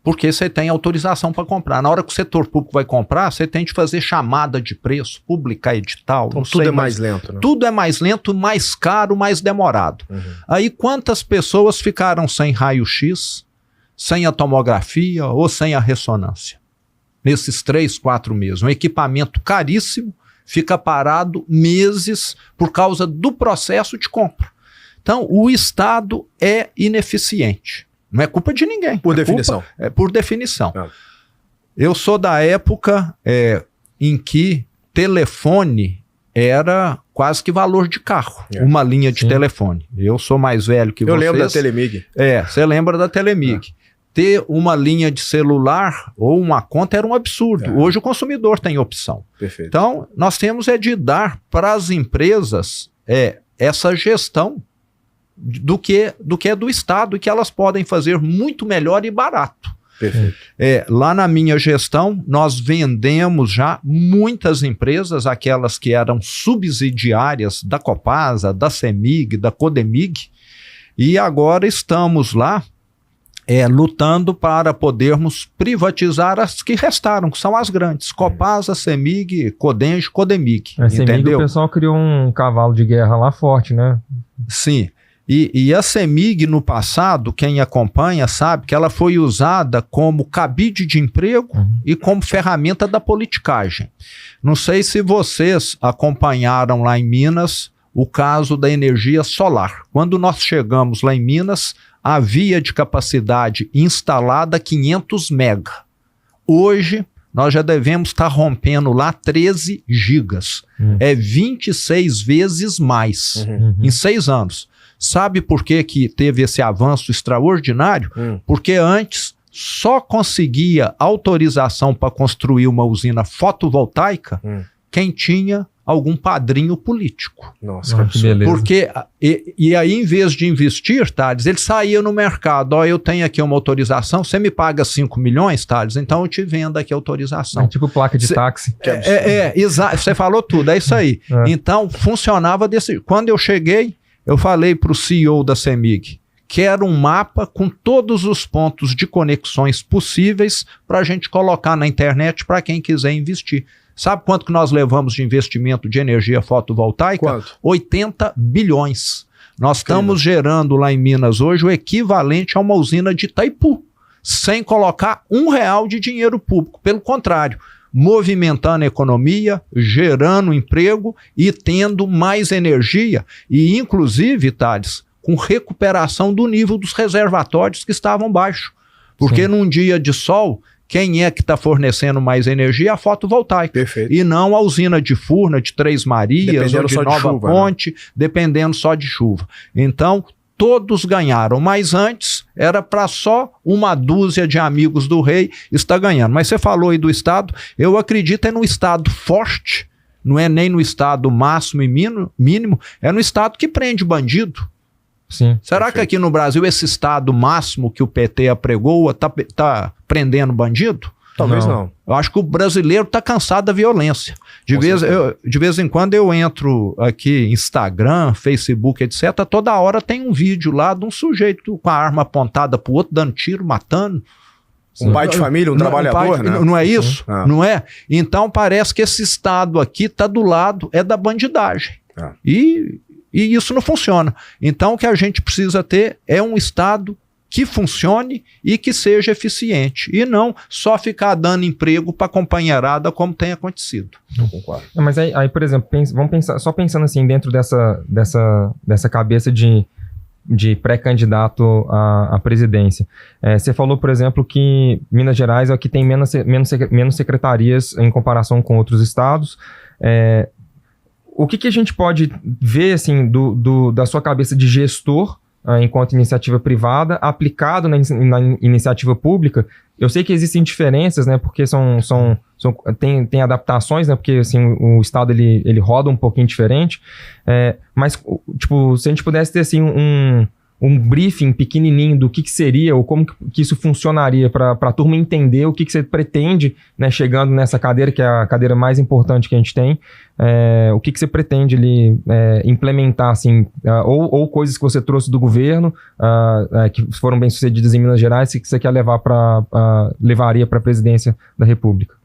Porque você tem autorização para comprar. Na hora que o setor público vai comprar, você tem de fazer chamada de preço, publicar edital. Então tudo é mais lento, né? Tudo é mais lento, mais caro, mais demorado. Aí quantas pessoas ficaram sem raio-x, sem a tomografia ou sem a ressonância? Nesses 3, 4 meses. Um equipamento caríssimo fica parado meses por causa do processo de compra. Então o Estado é ineficiente. Não é culpa de ninguém. Por definição. É por definição. Eu sou da época em que telefone era quase que valor de carro. Uma linha de telefone. Eu sou mais velho que vocês. Eu lembro da Telemig. Você lembra da Telemig. Ter uma linha de celular ou uma conta era um absurdo. Hoje o consumidor tem opção. Perfeito. Então, nós temos de dar para as empresas essa gestão do que é do Estado e que elas podem fazer muito melhor e barato. Perfeito. Lá na minha gestão, nós vendemos já muitas empresas, aquelas que eram subsidiárias da Copasa, da CEMIG, da Codemig, E agora estamos lá lutando para podermos privatizar as que restaram, que são as grandes. Copasa, CEMIG, Codengi, Codemig. A CEMIG, o pessoal criou um cavalo de guerra lá forte, né? Sim. E a CEMIG, no passado, quem acompanha sabe que ela foi usada como cabide de emprego e como ferramenta da politicagem. Não sei se vocês acompanharam lá em Minas o caso da energia solar. Quando nós chegamos lá em Minas, havia de capacidade instalada 500 mega. Hoje, nós já devemos estar rompendo lá 13 gigas. É 26 vezes mais em 6 anos. Sabe por que teve esse avanço extraordinário? Porque antes só conseguia autorização para construir uma usina fotovoltaica quem tinha algum padrinho político. Nossa, que beleza. Porque, e aí, em vez de investir, Thales, ele saía no mercado. Ó, eu tenho aqui uma autorização, você me paga 5 milhões, Thales, então eu te vendo aqui a autorização. É tipo placa de táxi. Exato, você falou tudo, é isso aí. Então, funcionava desse. Quando eu cheguei, eu falei para o CEO da CEMIG, quero um mapa com todos os pontos de conexões possíveis para a gente colocar na internet para quem quiser investir. Sabe quanto que nós levamos de investimento de energia fotovoltaica? Quanto? 80 bilhões. Nós estamos gerando lá em Minas hoje o equivalente a uma usina de Itaipu, sem colocar R$1 de dinheiro público. Pelo contrário, movimentando a economia, gerando emprego e tendo mais energia. E, inclusive, Thales, com recuperação do nível dos reservatórios que estavam baixos. Porque num dia de sol, quem é que está fornecendo mais energia? A fotovoltaica. Perfeito. E não a usina de Furna, de Três Marias, ou de Nova Ponte, dependendo só de chuva. Então, todos ganharam, mas antes era para só uma dúzia de amigos do rei estar ganhando. Mas você falou aí do Estado, eu acredito no Estado forte, não é nem no Estado máximo e mínimo, é no Estado que prende bandido. Sim. Será que aqui no Brasil esse Estado máximo que o PT apregoa está prendendo bandido? Talvez não. Eu acho que o brasileiro está cansado da violência. De vez em quando eu entro aqui, Instagram, Facebook, etc. Toda hora tem um vídeo lá de um sujeito com a arma apontada para o outro, dando tiro, matando. Um pai de família, um trabalhador, né? Não é isso? Não é? Então parece que esse Estado aqui está do lado da bandidagem. E isso não funciona. Então o que a gente precisa ter é um Estado que funcione e que seja eficiente. E não só ficar dando emprego para a companheirada como tem acontecido. Eu concordo. Mas aí, por exemplo, vamos pensar, só pensando assim, dentro dessa cabeça de pré-candidato à presidência. Você falou, por exemplo, que Minas Gerais é o que tem menos secretarias em comparação com outros estados. O que a gente pode ver assim, da sua cabeça de gestor enquanto iniciativa privada aplicado na iniciativa pública? Eu sei que existem diferenças, né, porque tem adaptações, né, porque assim, o Estado ele roda um pouquinho diferente, mas tipo, se a gente pudesse ter assim, um briefing pequenininho do que seria ou como que isso funcionaria para a turma entender o que você pretende, né, chegando nessa cadeira, que é a cadeira mais importante que a gente tem, o que você pretende ali, implementar, assim, ou coisas que você trouxe do governo, que foram bem sucedidas em Minas Gerais, que você quer levaria para a presidência da República.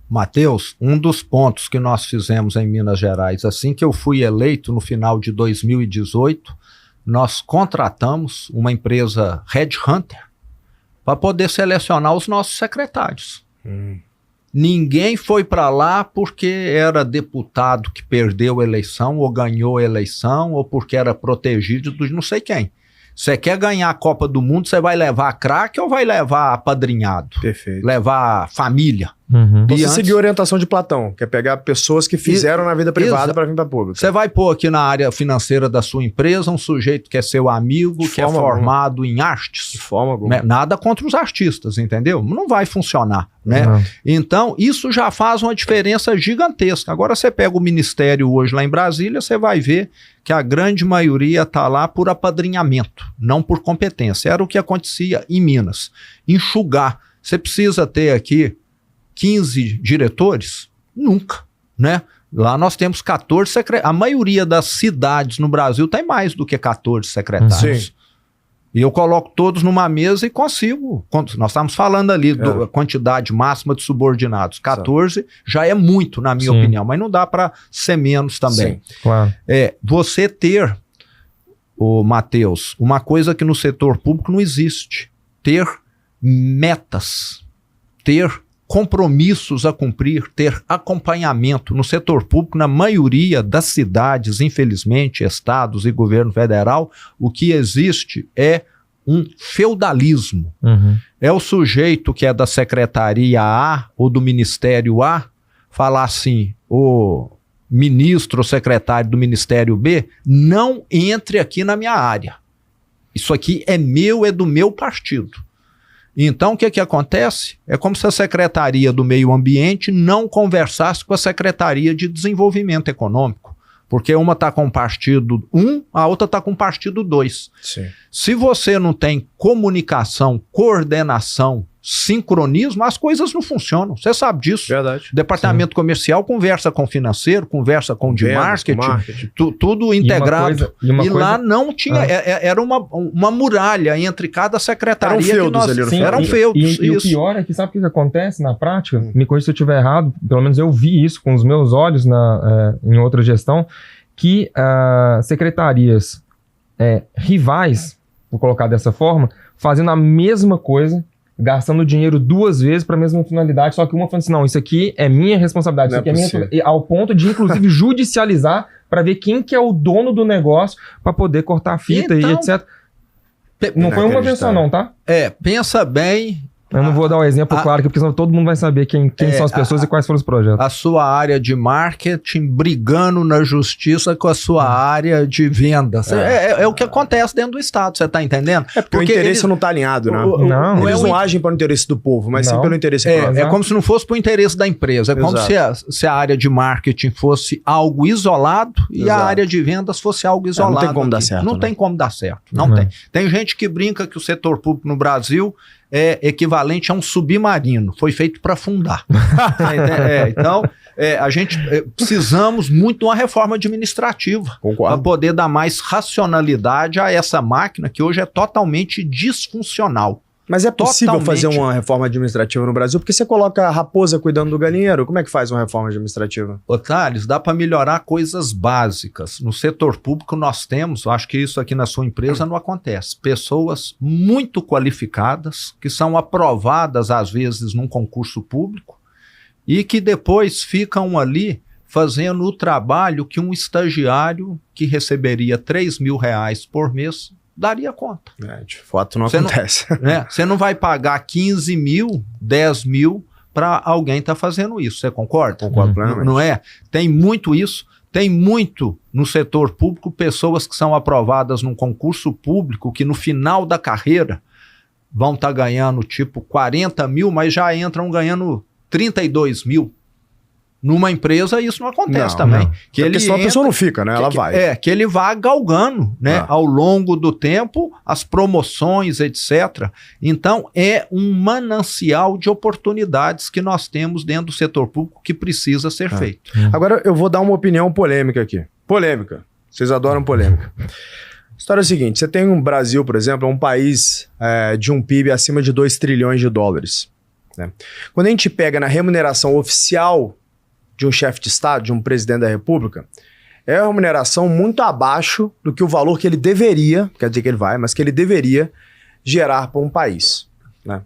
Matheus, um dos pontos que nós fizemos em Minas Gerais, assim que eu fui eleito no final de 2018, nós contratamos uma empresa headhunter para poder selecionar os nossos secretários. Ninguém foi para lá porque era deputado que perdeu a eleição ou ganhou a eleição ou porque era protegido de não sei quem. Você quer ganhar a Copa do Mundo, você vai levar craque ou vai levar apadrinhado? Perfeito. Levar família? Você seguiu a orientação de Platão, que é pegar pessoas que fizeram na vida privada para vir para pública. Você vai pôr aqui na área financeira da sua empresa um sujeito que é seu amigo, que é formado em artes. De forma alguma. Nada contra os artistas, entendeu? Não vai funcionar, né? Então, isso já faz uma diferença gigantesca. Agora você pega o ministério hoje lá em Brasília, você vai ver que a grande maioria está lá por apadrinhamento, não por competência. Era o que acontecia em Minas. Enxugar. Você precisa ter aqui 15 diretores? Nunca, né? Lá nós temos 14 secretários. A maioria das cidades no Brasil tem mais do que 14 secretários. Sim. E eu coloco todos numa mesa e consigo. Nós estamos falando ali da quantidade máxima de subordinados. 14 já é muito, na minha opinião, mas não dá para ser menos também. Sim, claro. Você ter, Matheus, uma coisa que no setor público não existe. Ter metas, ter compromissos a cumprir, ter acompanhamento. No setor público, na maioria das cidades, infelizmente, estados e governo federal, o que existe é um feudalismo. É o sujeito que é da secretaria A ou do ministério A falar assim, o ministro ou secretário do ministério B, não entre aqui na minha área. Isso aqui é meu, é do meu partido. Então, o que acontece? É como se a Secretaria do Meio Ambiente não conversasse com a Secretaria de Desenvolvimento Econômico, porque uma está com o partido 1, a outra está com o partido 2. Sim. Se você não tem comunicação, coordenação, sincronismo, as coisas não funcionam. Você sabe disso. Verdade. O departamento comercial conversa com o financeiro, conversa com o de marketing, tudo integrado. E lá não tinha, era uma muralha entre cada secretaria. Eram feudos ali. Eram feudos. E o pior é que sabe o que acontece na prática? Me corrija se eu estiver errado, pelo menos eu vi isso com os meus olhos em outra gestão, que secretarias rivais, vou colocar dessa forma, fazendo a mesma coisa, gastando dinheiro 2 vezes para a mesma finalidade, só que uma falando assim, não, isso aqui é minha responsabilidade, isso aqui é minha, ao ponto de, inclusive, judicializar para ver quem que é o dono do negócio para poder cortar a fita e etc. Não foi uma versão não, tá? Pensa bem. Eu não vou dar um exemplo claro, porque senão todo mundo vai saber quem são as pessoas e quais foram os projetos. A sua área de marketing brigando na justiça com a sua área de vendas. É o que acontece dentro do Estado, você está entendendo? Porque o interesse não está alinhado, né? Eles não agem para o interesse do povo, mas sim pelo interesse próprio. É como se não fosse para o interesse da empresa. É como se a área de marketing fosse algo isolado e a área de vendas fosse algo isolado. Não tem como dar certo. Não tem como dar certo. Não tem. Tem gente que brinca que o setor público no Brasil é equivalente a um submarino. Foi feito para afundar. Então, a gente precisamos muito de uma reforma administrativa para poder dar mais racionalidade a essa máquina que hoje é totalmente disfuncional. Mas é possível fazer uma reforma administrativa no Brasil? Porque você coloca a raposa cuidando do galinheiro. Como é que faz uma reforma administrativa? Ô, Thales, dá para melhorar coisas básicas. No setor público nós temos, acho que isso aqui na sua empresa não acontece, pessoas muito qualificadas, que são aprovadas às vezes num concurso público e que depois ficam ali fazendo o trabalho que um estagiário que receberia R$3.000 por mês daria conta. De fato não acontece. Você não vai pagar 15 mil, 10 mil para alguém estar fazendo isso. Você concorda? Concordo plenamente. Não é? Tem muito isso. Tem muito no setor público pessoas que são aprovadas num concurso público que no final da carreira vão estar ganhando tipo 40 mil, mas já entram ganhando 32 mil. Numa empresa isso não acontece também. Porque senão a pessoa não fica, né? Ela vai. Que ele vá galgando, né? Ao longo do tempo, as promoções, etc. Então, é um manancial de oportunidades que nós temos dentro do setor público que precisa ser feito. Agora, eu vou dar uma opinião polêmica aqui. Polêmica. Vocês adoram polêmica. A história é a seguinte, você tem um Brasil, por exemplo, é um país de um PIB acima de 2 trilhões de dólares. Né? Quando a gente pega na remuneração oficial de um chefe de Estado, de um presidente da República, é uma remuneração muito abaixo do que o valor que ele deveria, quer dizer que ele vai, mas que ele deveria gerar para um país. Né?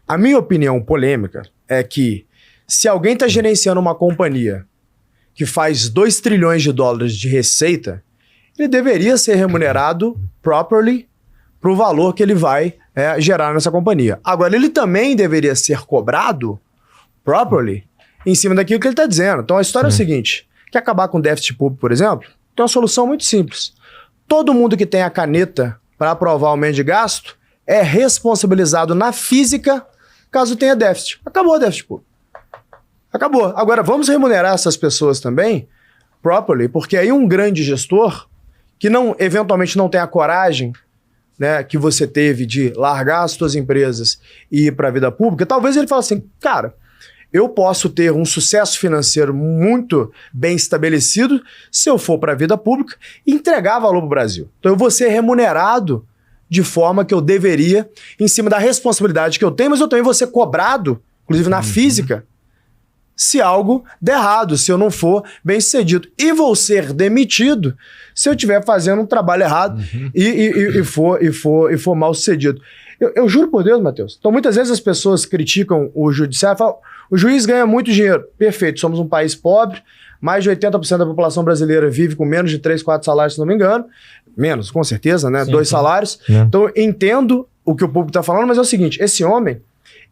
A minha opinião polêmica é que se alguém está gerenciando uma companhia que faz 2 trilhões de dólares de receita, ele deveria ser remunerado properly para o valor que ele vai gerar nessa companhia. Agora, ele também deveria ser cobrado properly em cima daquilo que ele está dizendo. Então a história é o seguinte, quer acabar com o déficit público, por exemplo? Tem uma solução muito simples. Todo mundo que tem a caneta para aprovar o aumento de gasto é responsabilizado na física caso tenha déficit. Acabou o déficit público. Acabou. Agora vamos remunerar essas pessoas também properly, porque aí um grande gestor que eventualmente não tem a coragem, né, que você teve de largar as suas empresas e ir para a vida pública, talvez ele fale assim, cara, eu posso ter um sucesso financeiro muito bem estabelecido se eu for para a vida pública e entregar valor para o Brasil. Então eu vou ser remunerado de forma que eu deveria, em cima da responsabilidade que eu tenho, mas eu também vou ser cobrado, inclusive na física, se algo der errado, se eu não for bem sucedido. E vou ser demitido se eu estiver fazendo um trabalho errado e for mal sucedido. Eu juro por Deus, Matheus. Então, muitas vezes as pessoas criticam o judiciário e falam: o juiz ganha muito dinheiro. Perfeito, somos um país pobre, mais de 80% da população brasileira vive com menos de 3, 4 salários, se não me engano. Menos, com certeza, né? Sim, 2 salários. Então, eu entendo o que o público está falando, mas é o seguinte: esse homem,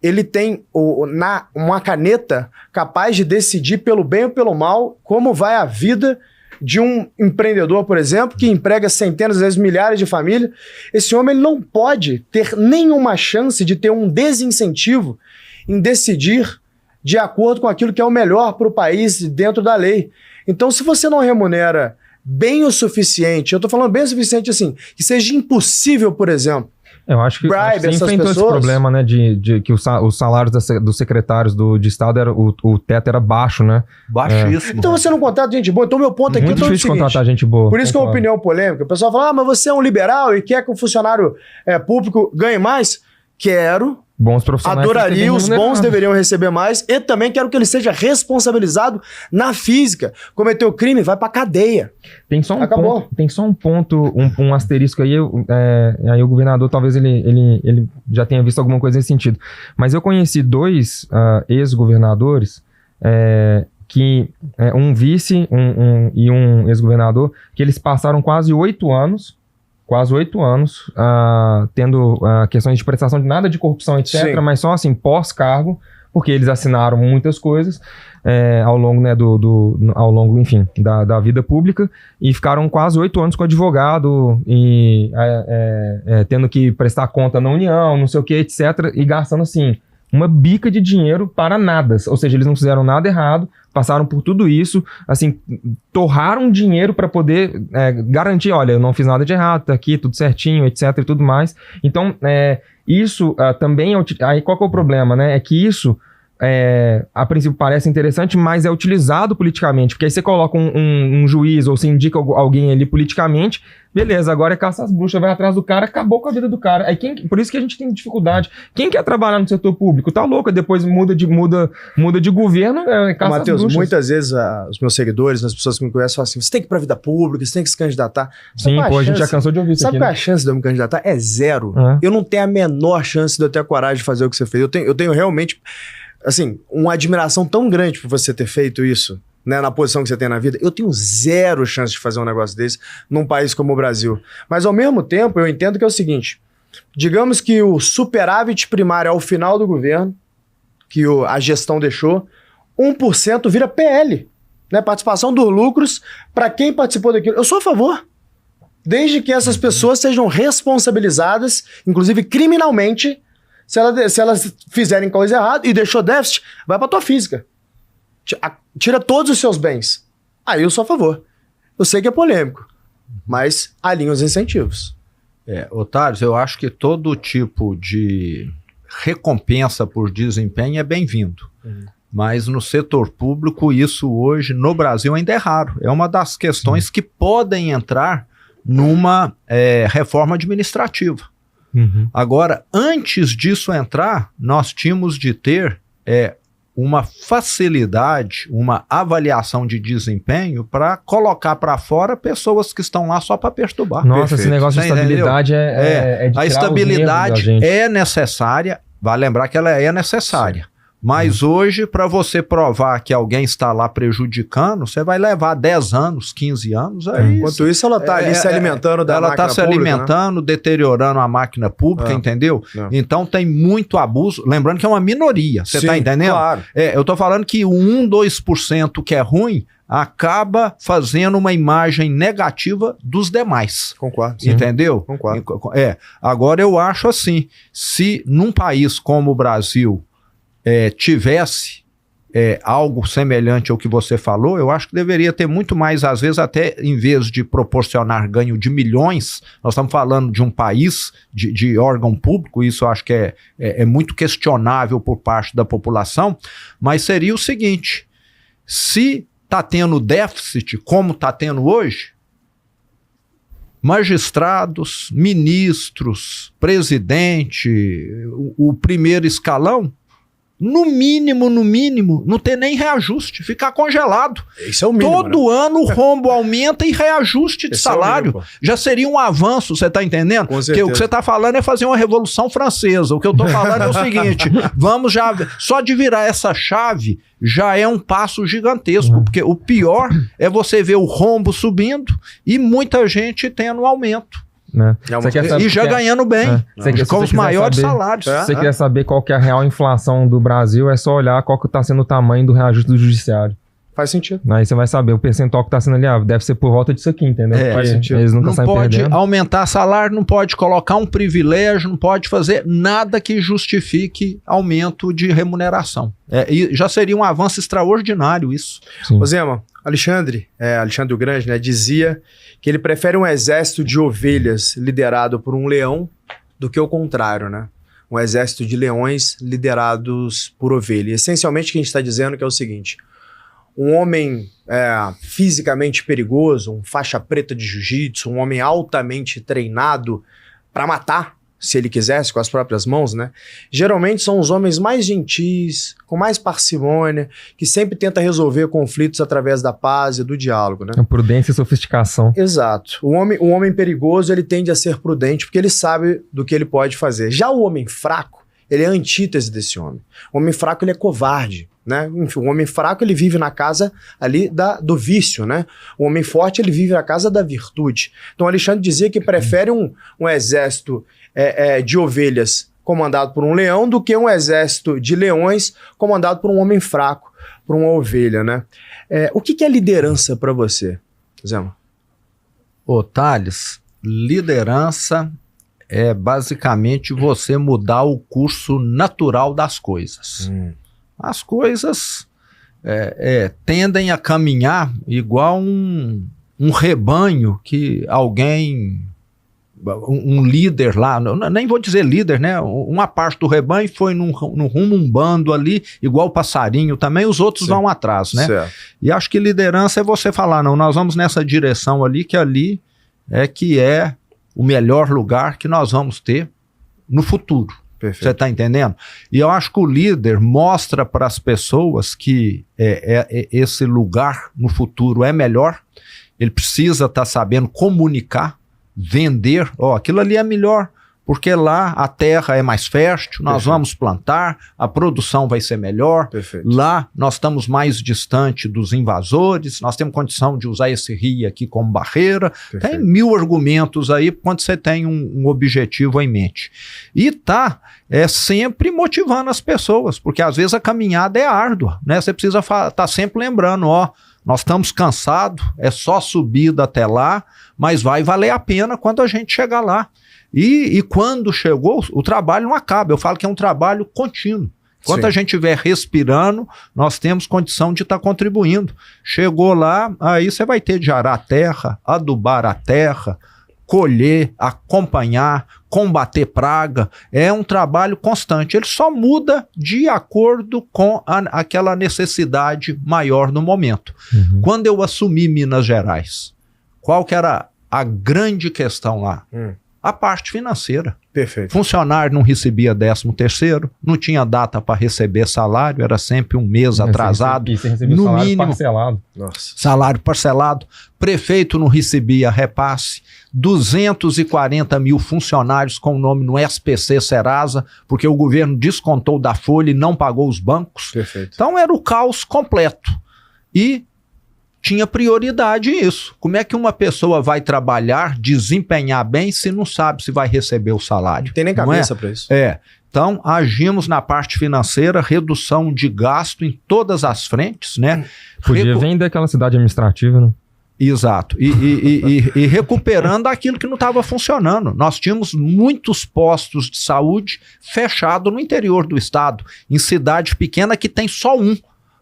ele tem uma caneta capaz de decidir pelo bem ou pelo mal como vai a vida de um empreendedor, por exemplo, que emprega centenas, às vezes milhares de famílias. Esse homem ele não pode ter nenhuma chance de ter um desincentivo em decidir de acordo com aquilo que é o melhor para o país dentro da lei. Então, se você não remunera bem o suficiente, eu estou falando bem o suficiente assim, que seja impossível, por exemplo, eu acho que você enfrentou esse problema, né, de que os salários dos secretários de Estado, o teto era baixo, né? Baixíssimo. Então você não contrata gente boa. Então meu ponto aqui é muito difícil contratar gente boa. Por isso que é uma opinião polêmica. O pessoal fala: mas você é um liberal e quer que o funcionário público ganhe mais? Quero. Bons profissionais. Adoraria, os bons deveriam receber mais. E também quero que ele seja responsabilizado na física. Cometeu crime, vai pra cadeia. Tem só um ponto, um asterisco aí. Aí o governador talvez ele já tenha visto alguma coisa nesse sentido. Mas eu conheci 2 ex-governadores, que um vice e um ex-governador, que eles passaram quase 8 anos tendo questões de prestação de nada de corrupção, etc., Sim. mas só assim, pós-cargo, porque eles assinaram muitas coisas ao longo, né, ao longo, enfim, da vida pública, e ficaram quase 8 anos com advogado, e tendo que prestar conta na União, não sei o que, etc., e gastando, assim, uma bica de dinheiro para nada. Ou seja, eles não fizeram nada errado, passaram por tudo isso, assim, torraram dinheiro para poder garantir: olha, eu não fiz nada de errado, tá aqui tudo certinho, etc. e tudo mais. Então, isso também aí qual que é o problema, né? É que isso, a princípio parece interessante, mas é utilizado politicamente, porque aí você coloca um juiz ou você indica alguém ali politicamente, beleza, agora é caça às bruxas, vai atrás do cara, acabou com a vida do cara. Aí por isso que a gente tem dificuldade. Quem quer trabalhar no setor público? Tá louco, depois muda de governo, caça Matheus, às bruxas. Muitas vezes os meus seguidores, as pessoas que me conhecem, falam assim: você tem que ir pra vida pública, você tem que se candidatar. Sim, a gente já cansou de ouvir isso aqui. Sabe qual é a chance de eu me candidatar? É 0. Eu não tenho a menor chance de eu ter a coragem de fazer o que você fez. Eu tenho realmente, assim, uma admiração tão grande por você ter feito isso, né, na posição que você tem na vida. Eu tenho 0 chance de fazer um negócio desse num país como o Brasil. Mas, ao mesmo tempo, eu entendo que é o seguinte: digamos que o superávit primário ao final do governo, que a gestão deixou, 1% vira PL, né, participação dos lucros para quem participou daquilo. Eu sou a favor, desde que essas pessoas sejam responsabilizadas, inclusive criminalmente, se elas fizerem coisa errada e deixou déficit, vai para tua física. Tira todos os seus bens. Aí eu sou a favor. Eu sei que é polêmico, mas alinha os incentivos. Otários, eu acho que todo tipo de recompensa por desempenho é bem-vindo. Mas no setor público, isso hoje no Brasil ainda é raro. É uma das questões que podem entrar numa reforma administrativa. Agora, antes disso entrar, nós tínhamos de ter uma facilidade, uma avaliação de desempenho para colocar para fora pessoas que estão lá só para perturbar. Nossa, Perfeito. Esse negócio de estabilidade é de a estabilidade é necessária, vale lembrar que ela é necessária. Sim. Mas hoje, para você provar que alguém está lá prejudicando, você vai levar 10 anos, 15 anos. Enquanto isso, ela está ali se alimentando da máquina pública. Ela está se alimentando, né? Deteriorando a máquina pública, entendeu? Então tem muito abuso. Lembrando que é uma minoria, você está entendendo? Claro. Eu estou falando que o 1, 2% que é ruim acaba fazendo uma imagem negativa dos demais. Concordo. Entendeu? Concordo. Agora eu acho assim, se num país como o Brasil tivesse algo semelhante ao que você falou, eu acho que deveria ter muito mais, às vezes até em vez de proporcionar ganho de milhões, nós estamos falando de um país, de órgão público, isso eu acho que é muito questionável por parte da população, mas seria o seguinte, se está tendo déficit, como está tendo hoje, magistrados, ministros, presidente, o primeiro escalão, no mínimo, não ter nem reajuste, ficar congelado. Isso é o mínimo. Todo ano o rombo aumenta e reajuste de salário. É mínimo, já seria um avanço, você está entendendo? Porque o que você está falando é fazer uma revolução francesa. O que eu estou falando é o seguinte, vamos já... Só de virar essa chave já é um passo gigantesco, porque o pior é você ver o rombo subindo e muita gente tendo aumento. Né? E já ganhando bem, com os maiores salários. Se você quer saber qual que é a real inflação do Brasil, é só olhar qual que está sendo o tamanho do reajuste do judiciário. Faz sentido. Aí você vai saber, o percentual que está sendo ali, deve ser por volta disso aqui, entendeu? Faz sentido. Eles nunca não saem pode perdendo. aumentar salário, não pode colocar um privilégio, não pode fazer nada que justifique aumento de remuneração. E já seria um avanço extraordinário isso. Ô Zema, Alexandre o Grande, né, dizia que ele prefere um exército de ovelhas liderado por um leão do que o contrário, né? Um exército de leões liderados por ovelha. E, essencialmente o que a gente está dizendo que é o seguinte, um homem fisicamente perigoso, um faixa preta de jiu-jitsu, um homem altamente treinado para matar, se ele quisesse, com as próprias mãos, né? Geralmente são os homens mais gentis, com mais parcimônia, que sempre tenta resolver conflitos através da paz e do diálogo, né? A prudência e sofisticação. Exato. O homem perigoso, ele tende a ser prudente, porque ele sabe do que ele pode fazer. Já o homem fraco, ele é a antítese desse homem. O homem fraco, ele é covarde, né? Enfim, o homem fraco, ele vive na casa ali do vício, né? O homem forte, ele vive na casa da virtude. Então, Alexandre dizia que prefere um exército de ovelhas comandado por um leão do que um exército de leões comandado por um homem fraco, por uma ovelha, né? O que é liderança para você, Zema? Ô, Thales, liderança é basicamente você mudar o curso natural das coisas. As coisas tendem a caminhar igual um rebanho que alguém... um líder lá, nem vou dizer líder, né? Uma parte do rebanho foi no rumo um bando ali, igual o passarinho também, os outros vão atrás, né? Certo. E acho que liderança é você falar, não, nós vamos nessa direção ali, que ali é o melhor lugar que nós vamos ter no futuro. Perfeito. Você está entendendo? E eu acho que o líder mostra para as pessoas que esse lugar no futuro é melhor, ele precisa estar sabendo comunicar, vender, aquilo ali é melhor, porque lá a terra é mais fértil, nós vamos plantar, a produção vai ser melhor. Perfeito. Lá nós estamos mais distante dos invasores, nós temos condição de usar esse rio aqui como barreira. Perfeito. Tem 1000 argumentos aí quando você tem um objetivo em mente. E sempre motivando as pessoas, porque às vezes a caminhada é árdua, né? Você precisa estar sempre lembrando, nós estamos cansados, é só subida até lá, mas vai valer a pena quando a gente chegar lá. E quando chegou, o trabalho não acaba. Eu falo que é um trabalho contínuo. Enquanto a gente estiver respirando, nós temos condição de estar contribuindo. Chegou lá, aí você vai ter de arar a terra, adubar a terra, colher, acompanhar, combater praga. É um trabalho constante. Ele só muda de acordo com aquela necessidade maior no momento. Quando eu assumi Minas Gerais, qual que era a grande questão lá? A parte financeira. Perfeito. Funcionário não recebia 13º, não tinha data para receber salário, era sempre um mês atrasado. E você recebia no salário mínimo, parcelado. Nossa. Salário parcelado. Prefeito não recebia repasse. 240 mil funcionários com o nome no SPC Serasa, porque o governo descontou da folha e não pagou os bancos. Perfeito. Então era o caos completo. E tinha prioridade isso. Como é que uma pessoa vai trabalhar, desempenhar bem, se não sabe se vai receber o salário? Não tem nem cabeça para isso. Então, agimos na parte financeira, redução de gasto em todas as frentes, né? Podia vender aquela cidade administrativa, né? Exato. E recuperando aquilo que não estava funcionando. Nós tínhamos muitos postos de saúde fechados no interior do estado, em cidade pequena que tem só um.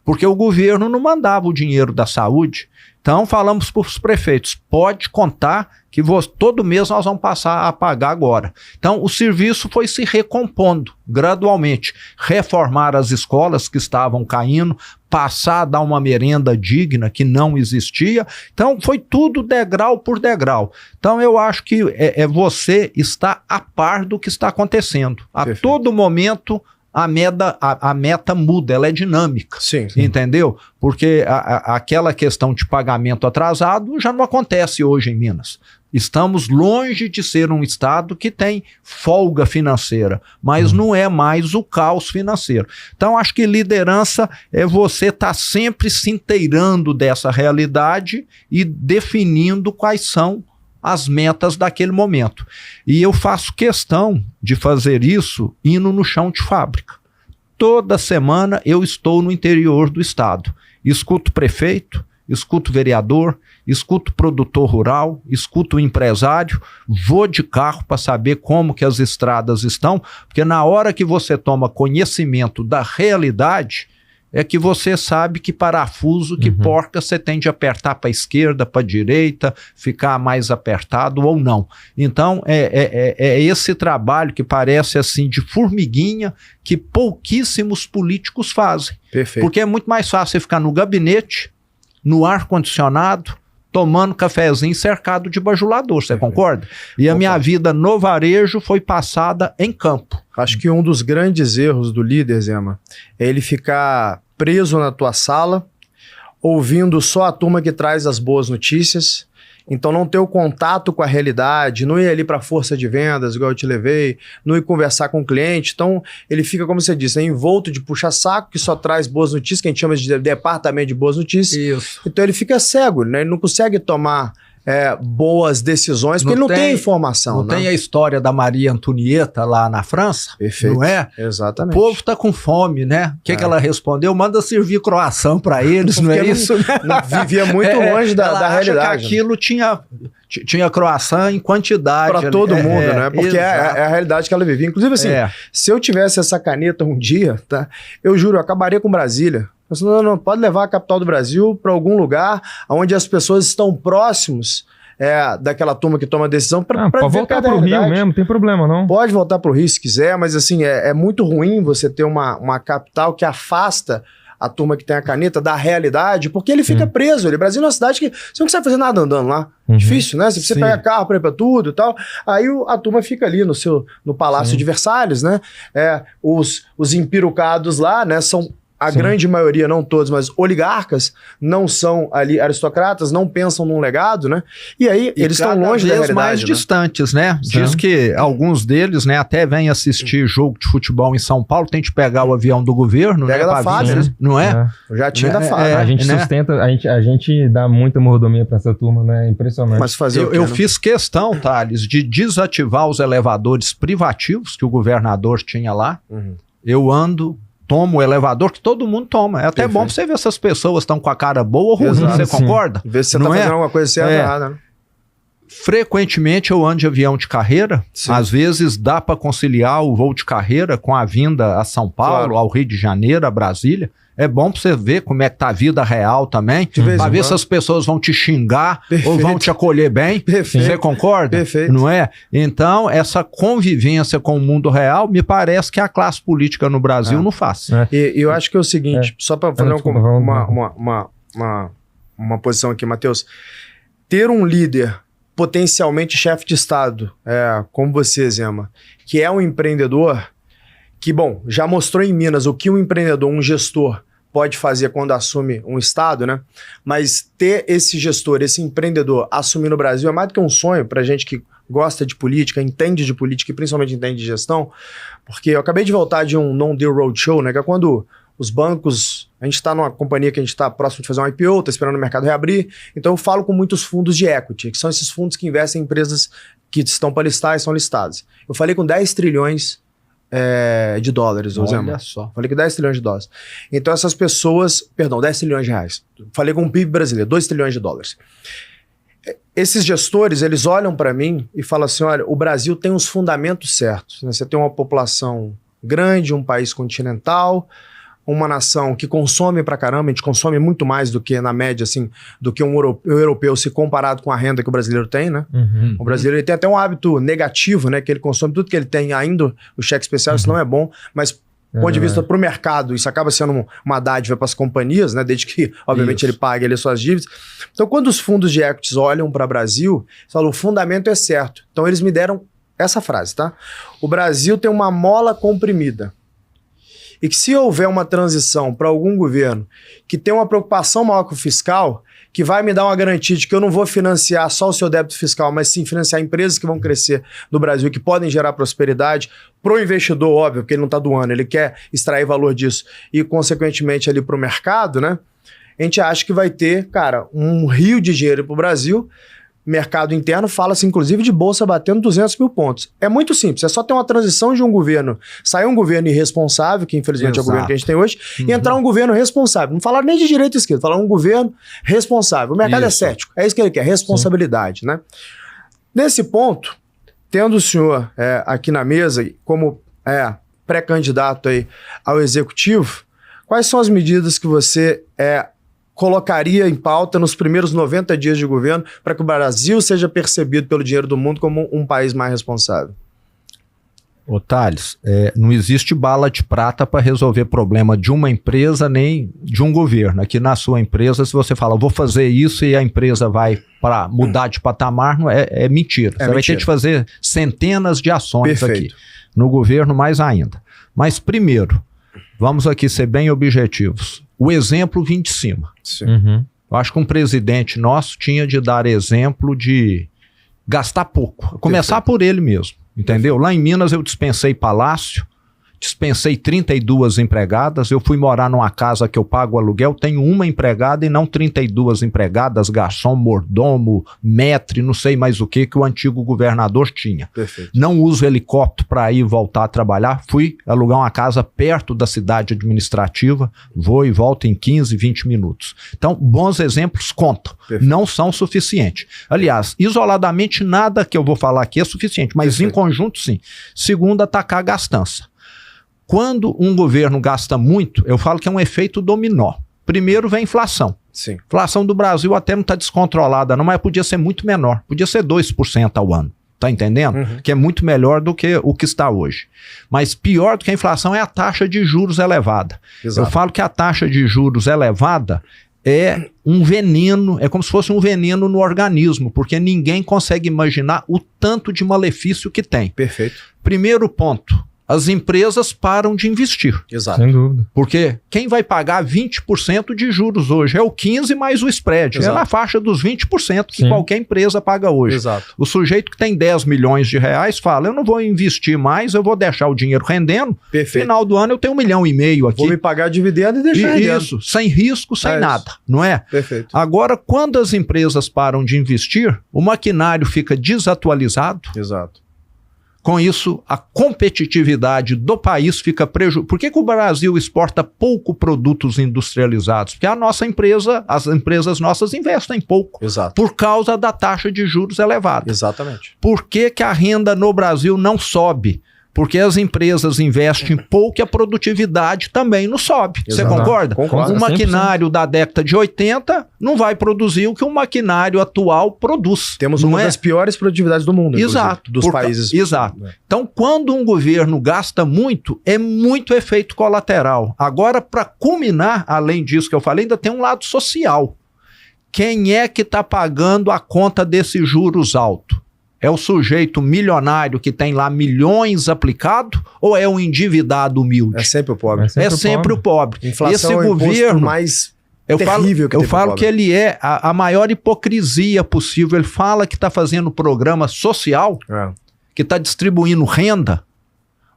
porque o governo não mandava o dinheiro da saúde. Então falamos para os prefeitos, pode contar que todo mês nós vamos passar a pagar agora. Então o serviço foi se recompondo gradualmente, reformar as escolas que estavam caindo, passar a dar uma merenda digna que não existia. Então foi tudo degrau por degrau. Então eu acho que você está a par do que está acontecendo. A Perfeito. todo momento a meta muda, ela é dinâmica. Sim. Entendeu? Porque aquela questão de pagamento atrasado já não acontece hoje em Minas. Estamos longe de ser um estado que tem folga financeira, mas não é mais o caos financeiro. Então, acho que liderança é você estar sempre se inteirando dessa realidade e definindo quais são as metas daquele momento. E eu faço questão de fazer isso indo no chão de fábrica. Toda semana eu estou no interior do estado. Escuto prefeito, escuto vereador, escuto produtor rural, escuto empresário, vou de carro para saber como que as estradas estão, porque na hora que você toma conhecimento da realidade, é que você sabe que parafuso, que porca você tem de apertar para a esquerda, para a direita, ficar mais apertado ou não. Então, é esse trabalho que parece assim de formiguinha que pouquíssimos políticos fazem. Perfeito. Porque é muito mais fácil você ficar no gabinete, no ar-condicionado, tomando cafezinho cercado de bajulador, você concorda? E a minha vida no varejo foi passada em campo. Acho que um dos grandes erros do líder, Zema, é ele ficar preso na tua sala, ouvindo só a turma que traz as boas notícias, então não ter o contato com a realidade, não ir ali para a força de vendas, igual eu te levei, não ir conversar com o cliente. Então ele fica, como você disse, envolto de puxa-saco, que só traz boas notícias, que a gente chama de departamento de boas notícias. Isso. Então ele fica cego, né? Ele não consegue tomar boas decisões, porque ele não tem informação. Não tem a história da Maria Antonieta lá na França? Perfeito. Não é? Exatamente. O povo está com fome, né? O que ela respondeu? Manda servir croissant para eles, não é Porque isso? Não vivia muito longe da ela realidade. Acha que aquilo tinha croissant em quantidade. Para todo mundo, né? Porque é exato. a realidade que ela vivia. Inclusive, assim, se eu tivesse essa caneta um dia, tá? Eu juro, eu acabaria com Brasília. Não, pode levar a capital do Brasil para algum lugar onde as pessoas estão próximos daquela turma que toma a decisão para pode voltar para o Rio mesmo, não tem problema não. Pode voltar para o Rio se quiser, mas assim, é muito ruim você ter uma capital que afasta a turma que tem a caneta da realidade, porque ele fica preso. Brasil é uma cidade que você não consegue fazer nada andando lá. Difícil, né? Se você pega carro para ir para tudo e tal, aí a turma fica ali no Palácio de Versalhes, né? Os empirucados lá, né, são a grande maioria, não todos, mas oligarcas, não são ali aristocratas, não pensam num legado, né? E aí eles estão longe da realidade, mais distantes, né? Diz que alguns deles, né, até vêm assistir jogo de futebol em São Paulo, tem de pegar o avião do governo, pega né? da FAB, né? Não é? O jatinho da FAB. A gente sustenta, a gente dá muita mordomia para essa turma, né? Impressionante. Mas fazer eu fiz questão, Thales, de desativar os elevadores privativos que o governador tinha lá. Eu tomo o elevador que todo mundo toma. É até bom pra você ver se as pessoas estão com a cara boa ou ruim, você concorda? Ver se você tá fazendo alguma coisa certa ou errada, né? Frequentemente eu ando de avião de carreira. Às vezes dá para conciliar o voo de carreira com a vinda a São Paulo, ao Rio de Janeiro, a Brasília. É bom pra você ver como é que tá a vida real também, pra ver se as pessoas vão te xingar ou vão te acolher bem. Você concorda? Perfeito. Não é? Então, essa convivência com o mundo real, me parece que a classe política no Brasil não faz. E eu acho que é o seguinte, só para fazer uma posição aqui, Matheus, ter um líder potencialmente chefe de Estado, como você, Zema, que é um empreendedor, que, bom, já mostrou em Minas o que um empreendedor, um gestor, pode fazer quando assume um estado, né? Mas ter esse gestor, esse empreendedor assumir no Brasil é mais do que um sonho pra gente que gosta de política, entende de política e principalmente entende de gestão, porque eu acabei de voltar de um non-deal roadshow, né? Que é quando os bancos, a gente está numa companhia que a gente está próximo de fazer um IPO, está esperando o mercado reabrir, então eu falo com muitos fundos de equity, que são esses fundos que investem em empresas que estão para listar e são listadas. Eu falei com 10 trilhões de dólares, Olha só. Falei que 10 trilhões de dólares. Então essas pessoas, perdão, 10 trilhões de reais. Falei com o PIB brasileiro, 2 trilhões de dólares. Esses gestores, eles olham para mim e falam assim, olha, o Brasil tem os fundamentos certos, né? Você tem uma população grande, um país continental, uma nação que consome pra caramba, a gente consome muito mais do que na média, assim, do que um europeu se comparado com a renda que o brasileiro tem, né? O brasileiro ele tem até um hábito negativo, né? Que ele consome tudo que ele tem, ainda o cheque especial, isso não é bom, mas do ponto de vista pro mercado, isso acaba sendo uma dádiva para as companhias, né? Desde que, obviamente, ele pague ali suas dívidas. Então, quando os fundos de equities olham para o Brasil, eles falam, o fundamento é certo. Então, eles me deram essa frase, tá? O Brasil tem uma mola comprimida. E que se houver uma transição para algum governo que tem uma preocupação maior com o fiscal, que vai me dar uma garantia de que eu não vou financiar só o seu débito fiscal, mas sim financiar empresas que vão crescer no Brasil, que podem gerar prosperidade para o investidor, óbvio, porque ele não está doando, ele quer extrair valor disso e, consequentemente, ali para o mercado, né? A gente acha que vai ter, cara, um rio de dinheiro para o Brasil. Mercado interno fala-se, inclusive, de bolsa batendo 200 mil pontos. É muito simples, é só ter uma transição de um governo, sair um governo irresponsável, que infelizmente é o governo que a gente tem hoje, e entrar um governo responsável. Não falaram nem de direita e esquerda, falaram um governo responsável. O mercado é cético, é isso que ele quer, responsabilidade, né? Nesse ponto, tendo o senhor aqui na mesa como pré-candidato aí ao executivo, quais são as medidas que você colocaria em pauta nos primeiros 90 dias de governo para que o Brasil seja percebido pelo dinheiro do mundo como um país mais responsável? Ô Thales, não existe bala de prata para resolver problema de uma empresa nem de um governo. Aqui na sua empresa, se você fala, vou fazer isso e a empresa vai para mudar de patamar, não é mentira. Você vai ter de fazer centenas de ações aqui. No governo, mais ainda. Mas primeiro, vamos aqui ser bem objetivos. O exemplo vem de cima. Eu acho que um presidente nosso tinha de dar exemplo de gastar pouco. Começar por ele mesmo, entendeu? Lá em Minas eu dispensei palácio, dispensei 32 empregadas, eu fui morar numa casa que eu pago aluguel, tenho uma empregada e não 32 empregadas, garçom, mordomo, maître, não sei mais o que o antigo governador tinha. Não uso helicóptero para ir e voltar a trabalhar, fui alugar uma casa perto da cidade administrativa, vou e volto em 15, 20 minutos. Então, bons exemplos contam, não são suficientes. Aliás, isoladamente nada que eu vou falar aqui é suficiente, mas em conjunto sim. Segundo, atacar a gastança. Quando um governo gasta muito, eu falo que é um efeito dominó. Primeiro vem a inflação. A inflação do Brasil até não está descontrolada, não, mas podia ser muito menor. Podia ser 2% ao ano. Tá entendendo? Que é muito melhor do que o que está hoje. Mas pior do que a inflação é a taxa de juros elevada. Eu falo que a taxa de juros elevada é um veneno, é como se fosse um veneno no organismo, porque ninguém consegue imaginar o tanto de malefício que tem. Primeiro ponto. As empresas param de investir. Sem dúvida. Porque quem vai pagar 20% de juros hoje? É o 15% mais o spread. É na faixa dos 20% que qualquer empresa paga hoje. O sujeito que tem 10 milhões de reais fala, eu não vou investir mais, eu vou deixar o dinheiro rendendo. Final do ano eu tenho 1,5 milhão aqui. Vou me pagar dividendo e deixar rendendo. Isso, sem risco, sem nada, não é? Agora, quando as empresas param de investir, o maquinário fica desatualizado. Com isso, a competitividade do país fica prejudicada. Por que o Brasil exporta pouco produtos industrializados? Porque a nossa empresa, as empresas nossas investem pouco. Por causa da taxa de juros elevada. Por que a renda no Brasil não sobe? Porque as empresas investem pouco e a produtividade também não sobe. Você concorda? Concordo. Um maquinário da década de 80 não vai produzir o que um maquinário atual produz. Temos uma das piores produtividades do mundo, dos países. Então, quando um governo gasta muito, é muito efeito colateral. Agora, para culminar, além disso que eu falei, ainda tem um lado social. Quem é que está pagando a conta desses juros altos? É o sujeito milionário que tem lá milhões aplicado ou é o endividado humilde? É sempre o pobre. É sempre o pobre. Inflação esse é o governo mais terrível que eu falo que ele é a maior hipocrisia possível. Ele fala que está fazendo programa social, que está distribuindo renda,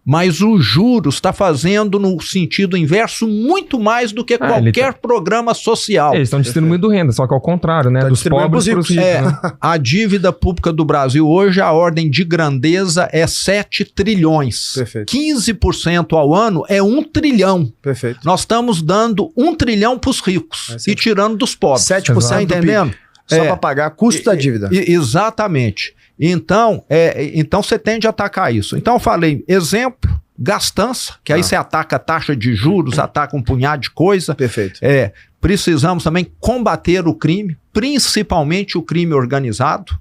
mas o juros está fazendo no sentido inverso muito mais do que qualquer programa social. Eles estão distribuindo renda, só que ao contrário, né? Dos pobres para os ricos. A dívida pública do Brasil hoje, a ordem de grandeza é 7 trilhões. 15% ao ano é 1 trilhão. Nós estamos dando 1 trilhão para os ricos e tirando dos pobres. 7% tá entendendo? Só para pagar custo da dívida. Exatamente. Então você tende a atacar isso. Então eu falei, exemplo, gastança, que aí você ataca a taxa de juros, ataca um punhado de coisa. Perfeito. Precisamos também combater o crime, principalmente o crime organizado.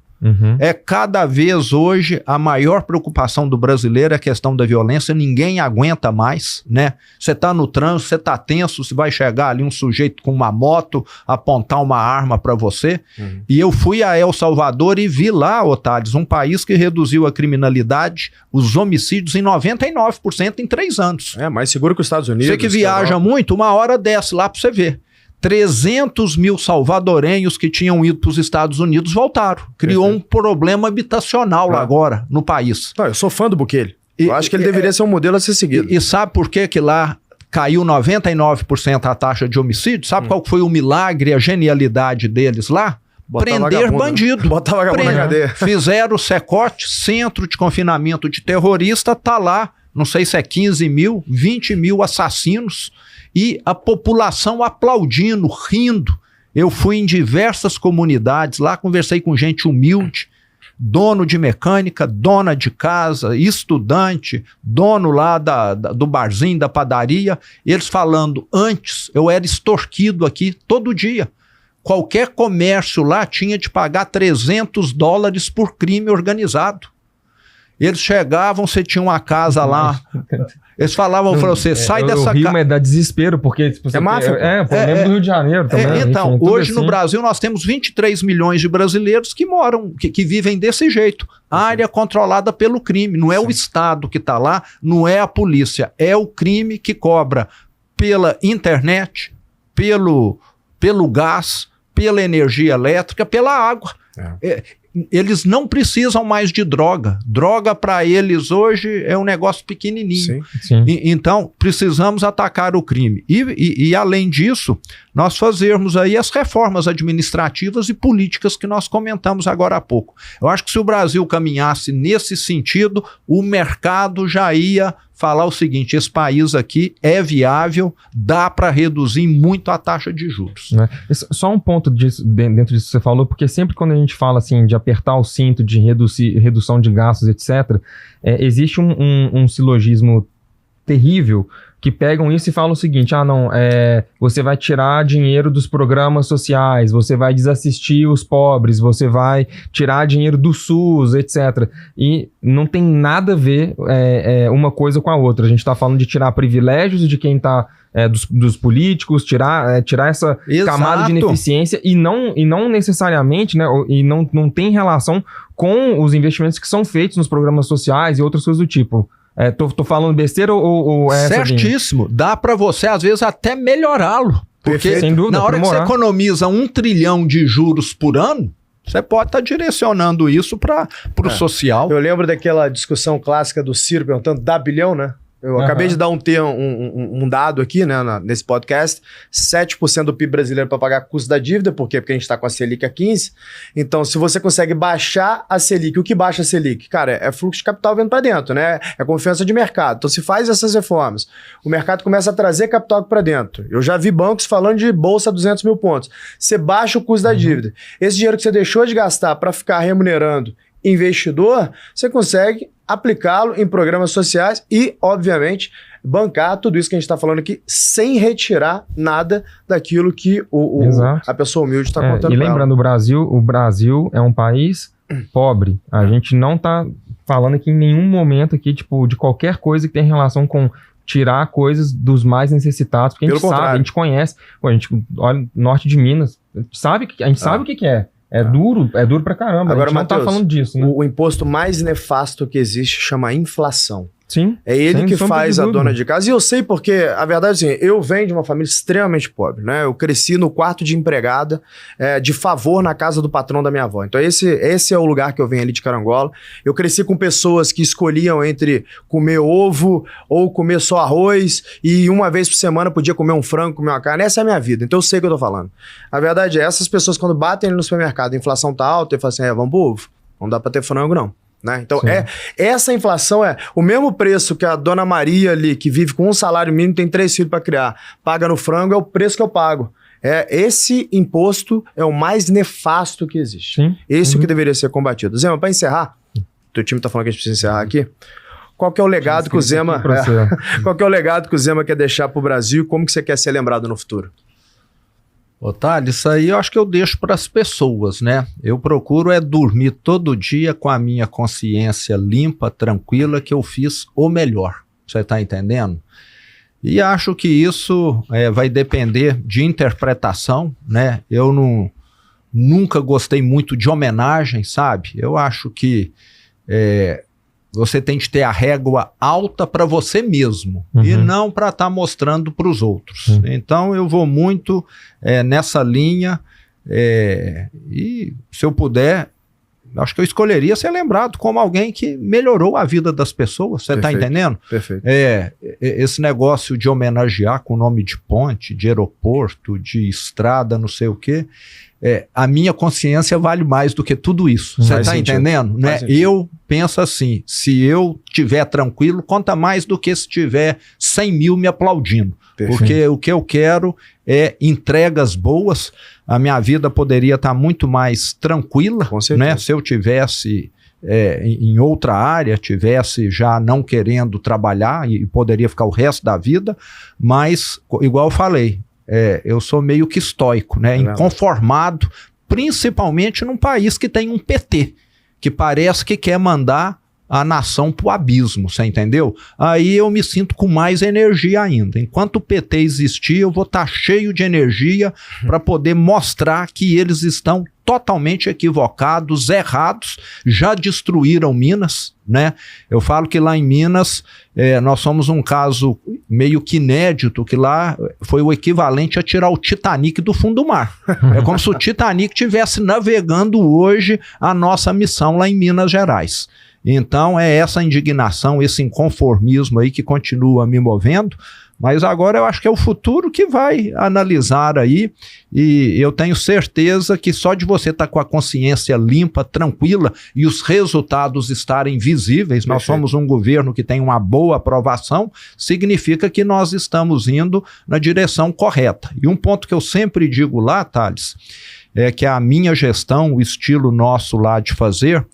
Cada vez hoje a maior preocupação do brasileiro é a questão da violência. Ninguém aguenta mais, né? Você está no trânsito, você está tenso, você vai chegar ali um sujeito com uma moto, apontar uma arma para você. E eu fui a El Salvador e vi lá, Otales, um país que reduziu a criminalidade, os homicídios em 99% em 3 anos. Mais seguro que os Estados Unidos. Você que viaja muito, uma hora desce lá para você ver. 300 mil salvadorenhos que tinham ido para os Estados Unidos voltaram. Criou um problema habitacional lá agora no país. Não, eu sou fã do Bukele. Eu acho que ele deveria ser um modelo a ser seguido. E sabe por que lá caiu 99% a taxa de homicídio? Sabe qual foi o milagre, a genialidade deles lá? Prender bandido. Botar vagabundo na cadeia. Fizeram o CECOT, Centro de Confinamento de Terrorista, tá lá, não sei se é 15 mil, 20 mil assassinos. E a população aplaudindo, rindo. Eu fui em diversas comunidades lá, conversei com gente humilde, dono de mecânica, dona de casa, estudante, dono lá do barzinho, da padaria. Eles falando, antes eu era extorquido aqui todo dia. Qualquer comércio lá tinha de pagar $300 por crime organizado. Eles chegavam, você tinha uma casa lá... Eles falavam pra você, sai dessa casa. Mas dá desespero, porque... Tipo, máfia. Eu lembro do Rio de Janeiro também. Então, hoje no Brasil nós temos 23 milhões de brasileiros que moram, que vivem desse jeito. Área controlada pelo crime. Não é o Estado que está lá, não é a polícia. É o crime que cobra pela internet, pelo gás, pela energia elétrica, pela água. Eles não precisam mais de droga. Droga para eles hoje é um negócio pequenininho. Sim. Então, precisamos atacar o crime. E além disso, nós fazermos aí as reformas administrativas e políticas que nós comentamos agora há pouco. Eu acho que se o Brasil caminhasse nesse sentido, o mercado já ia falar o seguinte, esse país aqui é viável, dá para reduzir muito a taxa de juros. Só um ponto dentro disso que você falou, porque sempre quando a gente fala assim de apertar o cinto, de redução de gastos, etc., existe um silogismo terrível que pegam isso e falam o seguinte, você vai tirar dinheiro dos programas sociais, você vai desassistir os pobres, você vai tirar dinheiro do SUS, etc. E não tem nada a ver uma coisa com a outra. A gente está falando de tirar privilégios de quem está... dos políticos, tirar essa camada de ineficiência e não necessariamente, né, e não tem relação com os investimentos que são feitos nos programas sociais e outras coisas do tipo. Tô falando besteira ou é certíssimo. Dá para você, às vezes, até melhorá-lo. Porque sem dúvida, na hora que você economiza 1 trilhão de juros por ano, você pode estar direcionando isso para o social. Eu lembro daquela discussão clássica do Ciro perguntando, dá bilhão, né? Eu acabei de dar um dado aqui, né, nesse podcast, 7% do PIB brasileiro para pagar custo da dívida, por quê? Porque a gente está com a Selic a 15%. Então, se você consegue baixar a Selic, o que baixa a Selic? Cara, é fluxo de capital vindo para dentro, né? É confiança de mercado. Então, se faz essas reformas, o mercado começa a trazer capital para dentro. Eu já vi bancos falando de bolsa a 200 mil pontos. Você baixa o custo da dívida. Esse dinheiro que você deixou de gastar para ficar remunerando investidor, você consegue aplicá-lo em programas sociais e, obviamente, bancar tudo isso que a gente está falando aqui sem retirar nada daquilo que a pessoa humilde está contando. E lembrando, o Brasil é um país pobre. A gente não está falando aqui em nenhum momento aqui, tipo, de qualquer coisa que tenha relação com tirar coisas dos mais necessitados, porque a gente sabe, a gente conhece. Pô, a gente olha norte de Minas, a gente sabe o que é. É duro pra caramba. Agora, a gente não tá falando disso, né? O imposto mais nefasto que existe chama inflação. Sim. É ele que faz a dona de casa. E eu sei porque, a verdade é assim, eu venho de uma família extremamente pobre, né? Eu cresci no quarto de empregada, de favor na casa do patrão da minha avó. Então esse é o lugar que eu venho ali de Carangola. Eu cresci com pessoas que escolhiam entre comer ovo ou comer só arroz e uma vez por semana podia comer um frango, comer uma carne. Essa é a minha vida, então eu sei o que eu tô falando. A verdade é, essas pessoas quando batem ali no supermercado, a inflação tá alta, e falam assim, vamos pro ovo, não dá pra ter frango não. Né? Então, essa inflação é o mesmo preço que a dona Maria ali, que vive com um salário mínimo, tem 3 filhos para criar, paga no frango, é o preço que eu pago. Esse imposto é o mais nefasto que existe. Esse que deveria ser combatido. Zé, para encerrar, teu time tá falando que a gente precisa encerrar aqui. qual que é o legado que o Zema... qual que é o legado que o Zema quer deixar para o Brasil e como que você quer ser lembrado no futuro? Otário, isso aí eu acho que eu deixo para as pessoas, né? Eu procuro dormir todo dia com a minha consciência limpa, tranquila, que eu fiz o melhor. Você está entendendo? E acho que isso vai depender de interpretação, né? Eu nunca gostei muito de homenagem, sabe? Eu acho que você tem que ter a régua alta para você mesmo e não para estar mostrando para os outros. Então eu vou muito nessa linha e se eu puder, acho que eu escolheria ser lembrado como alguém que melhorou a vida das pessoas. Você está entendendo? Perfeito. Esse negócio de homenagear com nome de ponte, de aeroporto, de estrada, não sei o quê. A minha consciência vale mais do que tudo isso. Você está entendendo? Né? Eu penso assim, se eu estiver tranquilo, conta mais do que se tiver 100 mil me aplaudindo. Perfeito. Porque o que eu quero é entregas boas. A minha vida poderia estar muito mais tranquila, né? Se eu tivesse em outra área, tivesse já não querendo trabalhar e poderia ficar o resto da vida, mas, igual eu falei, eu sou meio que estoico, né? Inconformado, principalmente num país que tem um PT, que parece que quer mandar a nação pro abismo, você entendeu? Aí eu me sinto com mais energia ainda. Enquanto o PT existir, eu vou estar cheio de energia para poder mostrar que eles estão totalmente equivocados, errados, já destruíram Minas, né? Eu falo que lá em Minas nós somos um caso meio que inédito, que lá foi o equivalente a tirar o Titanic do fundo do mar. É como se o Titanic estivesse navegando hoje a nossa missão lá em Minas Gerais. Então é essa indignação, esse inconformismo aí que continua me movendo, mas agora eu acho que é o futuro que vai analisar aí, e eu tenho certeza que só de você estar com a consciência limpa, tranquila e os resultados estarem visíveis, nós somos um governo que tem uma boa aprovação, significa que nós estamos indo na direção correta. E um ponto que eu sempre digo lá, Thales, é que a minha gestão, o estilo nosso lá de fazer,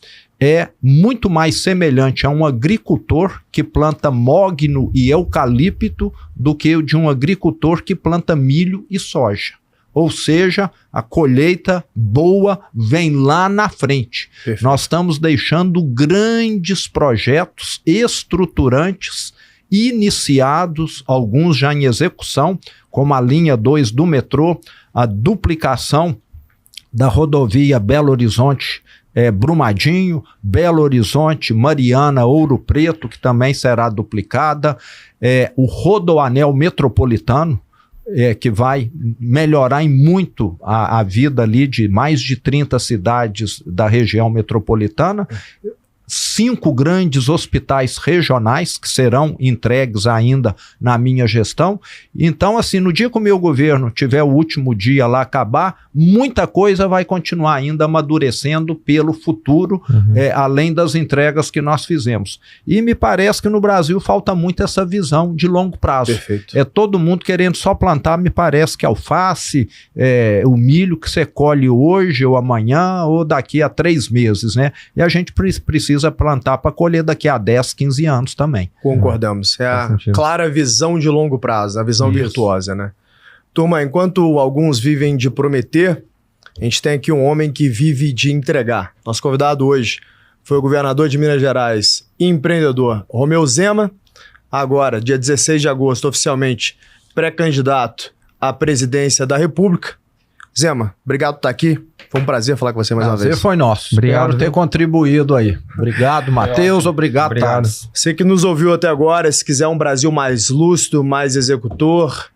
é muito mais semelhante a um agricultor que planta mogno e eucalipto do que o de um agricultor que planta milho e soja. Ou seja, a colheita boa vem lá na frente. Perfeito. Nós estamos deixando grandes projetos estruturantes iniciados, alguns já em execução, como a linha 2 do metrô, a duplicação da rodovia Belo Horizonte, Brumadinho, Belo Horizonte, Mariana, Ouro Preto, que também será duplicada, o Rodoanel Metropolitano, que vai melhorar em muito a vida ali de mais de 30 cidades da região metropolitana, 5 grandes hospitais regionais que serão entregues ainda na minha gestão. Então, assim, no dia que o meu governo tiver o último dia lá acabar, muita coisa vai continuar ainda amadurecendo pelo futuro, além das entregas que nós fizemos. E me parece que no Brasil falta muito essa visão de longo prazo. Perfeito. Todo mundo querendo só plantar, me parece que alface, o milho que você colhe hoje ou amanhã ou daqui a 3 meses, né? E a gente precisa plantar para colher daqui a 10, 15 anos também. Concordamos. É a clara visão de longo prazo, a visão virtuosa, né? Turma, enquanto alguns vivem de prometer, a gente tem aqui um homem que vive de entregar. Nosso convidado hoje foi o governador de Minas Gerais e empreendedor Romeu Zema. Agora, dia 16 de agosto, oficialmente pré-candidato à presidência da República. Zema, obrigado por estar aqui. Foi um prazer falar com você mais uma vez. Prazer foi nosso. Obrigado por ter contribuído aí. Obrigado, Matheus. Obrigado, Thales. Você que nos ouviu até agora, se quiser um Brasil mais lúcido, mais executor,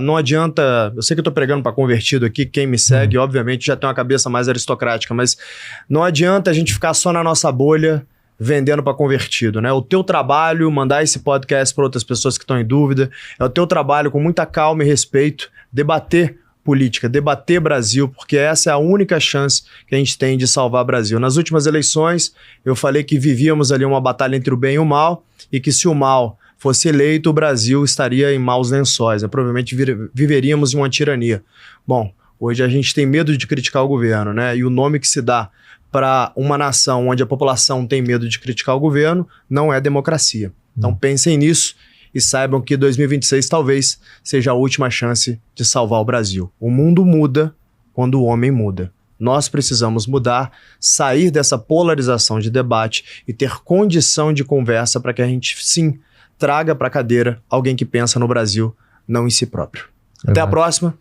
não adianta... Eu sei que eu estou pregando para convertido aqui, quem me segue, obviamente, já tem uma cabeça mais aristocrática, mas não adianta a gente ficar só na nossa bolha vendendo para convertido, né? O teu trabalho, mandar esse podcast para outras pessoas que estão em dúvida, é o teu trabalho com muita calma e respeito, debater política, debater Brasil, porque essa é a única chance que a gente tem de salvar o Brasil. Nas últimas eleições, eu falei que vivíamos ali uma batalha entre o bem e o mal, e que se o mal fosse eleito, o Brasil estaria em maus lençóis, né? Provavelmente viveríamos em uma tirania. Bom, hoje a gente tem medo de criticar o governo, né? E o nome que se dá para uma nação onde a população tem medo de criticar o governo não é democracia. Então pensem nisso e saibam que 2026 talvez seja a última chance de salvar o Brasil. O mundo muda quando o homem muda. Nós precisamos mudar, sair dessa polarização de debate e ter condição de conversa para que a gente, sim, traga para a cadeira alguém que pensa no Brasil, não em si próprio. Até a próxima.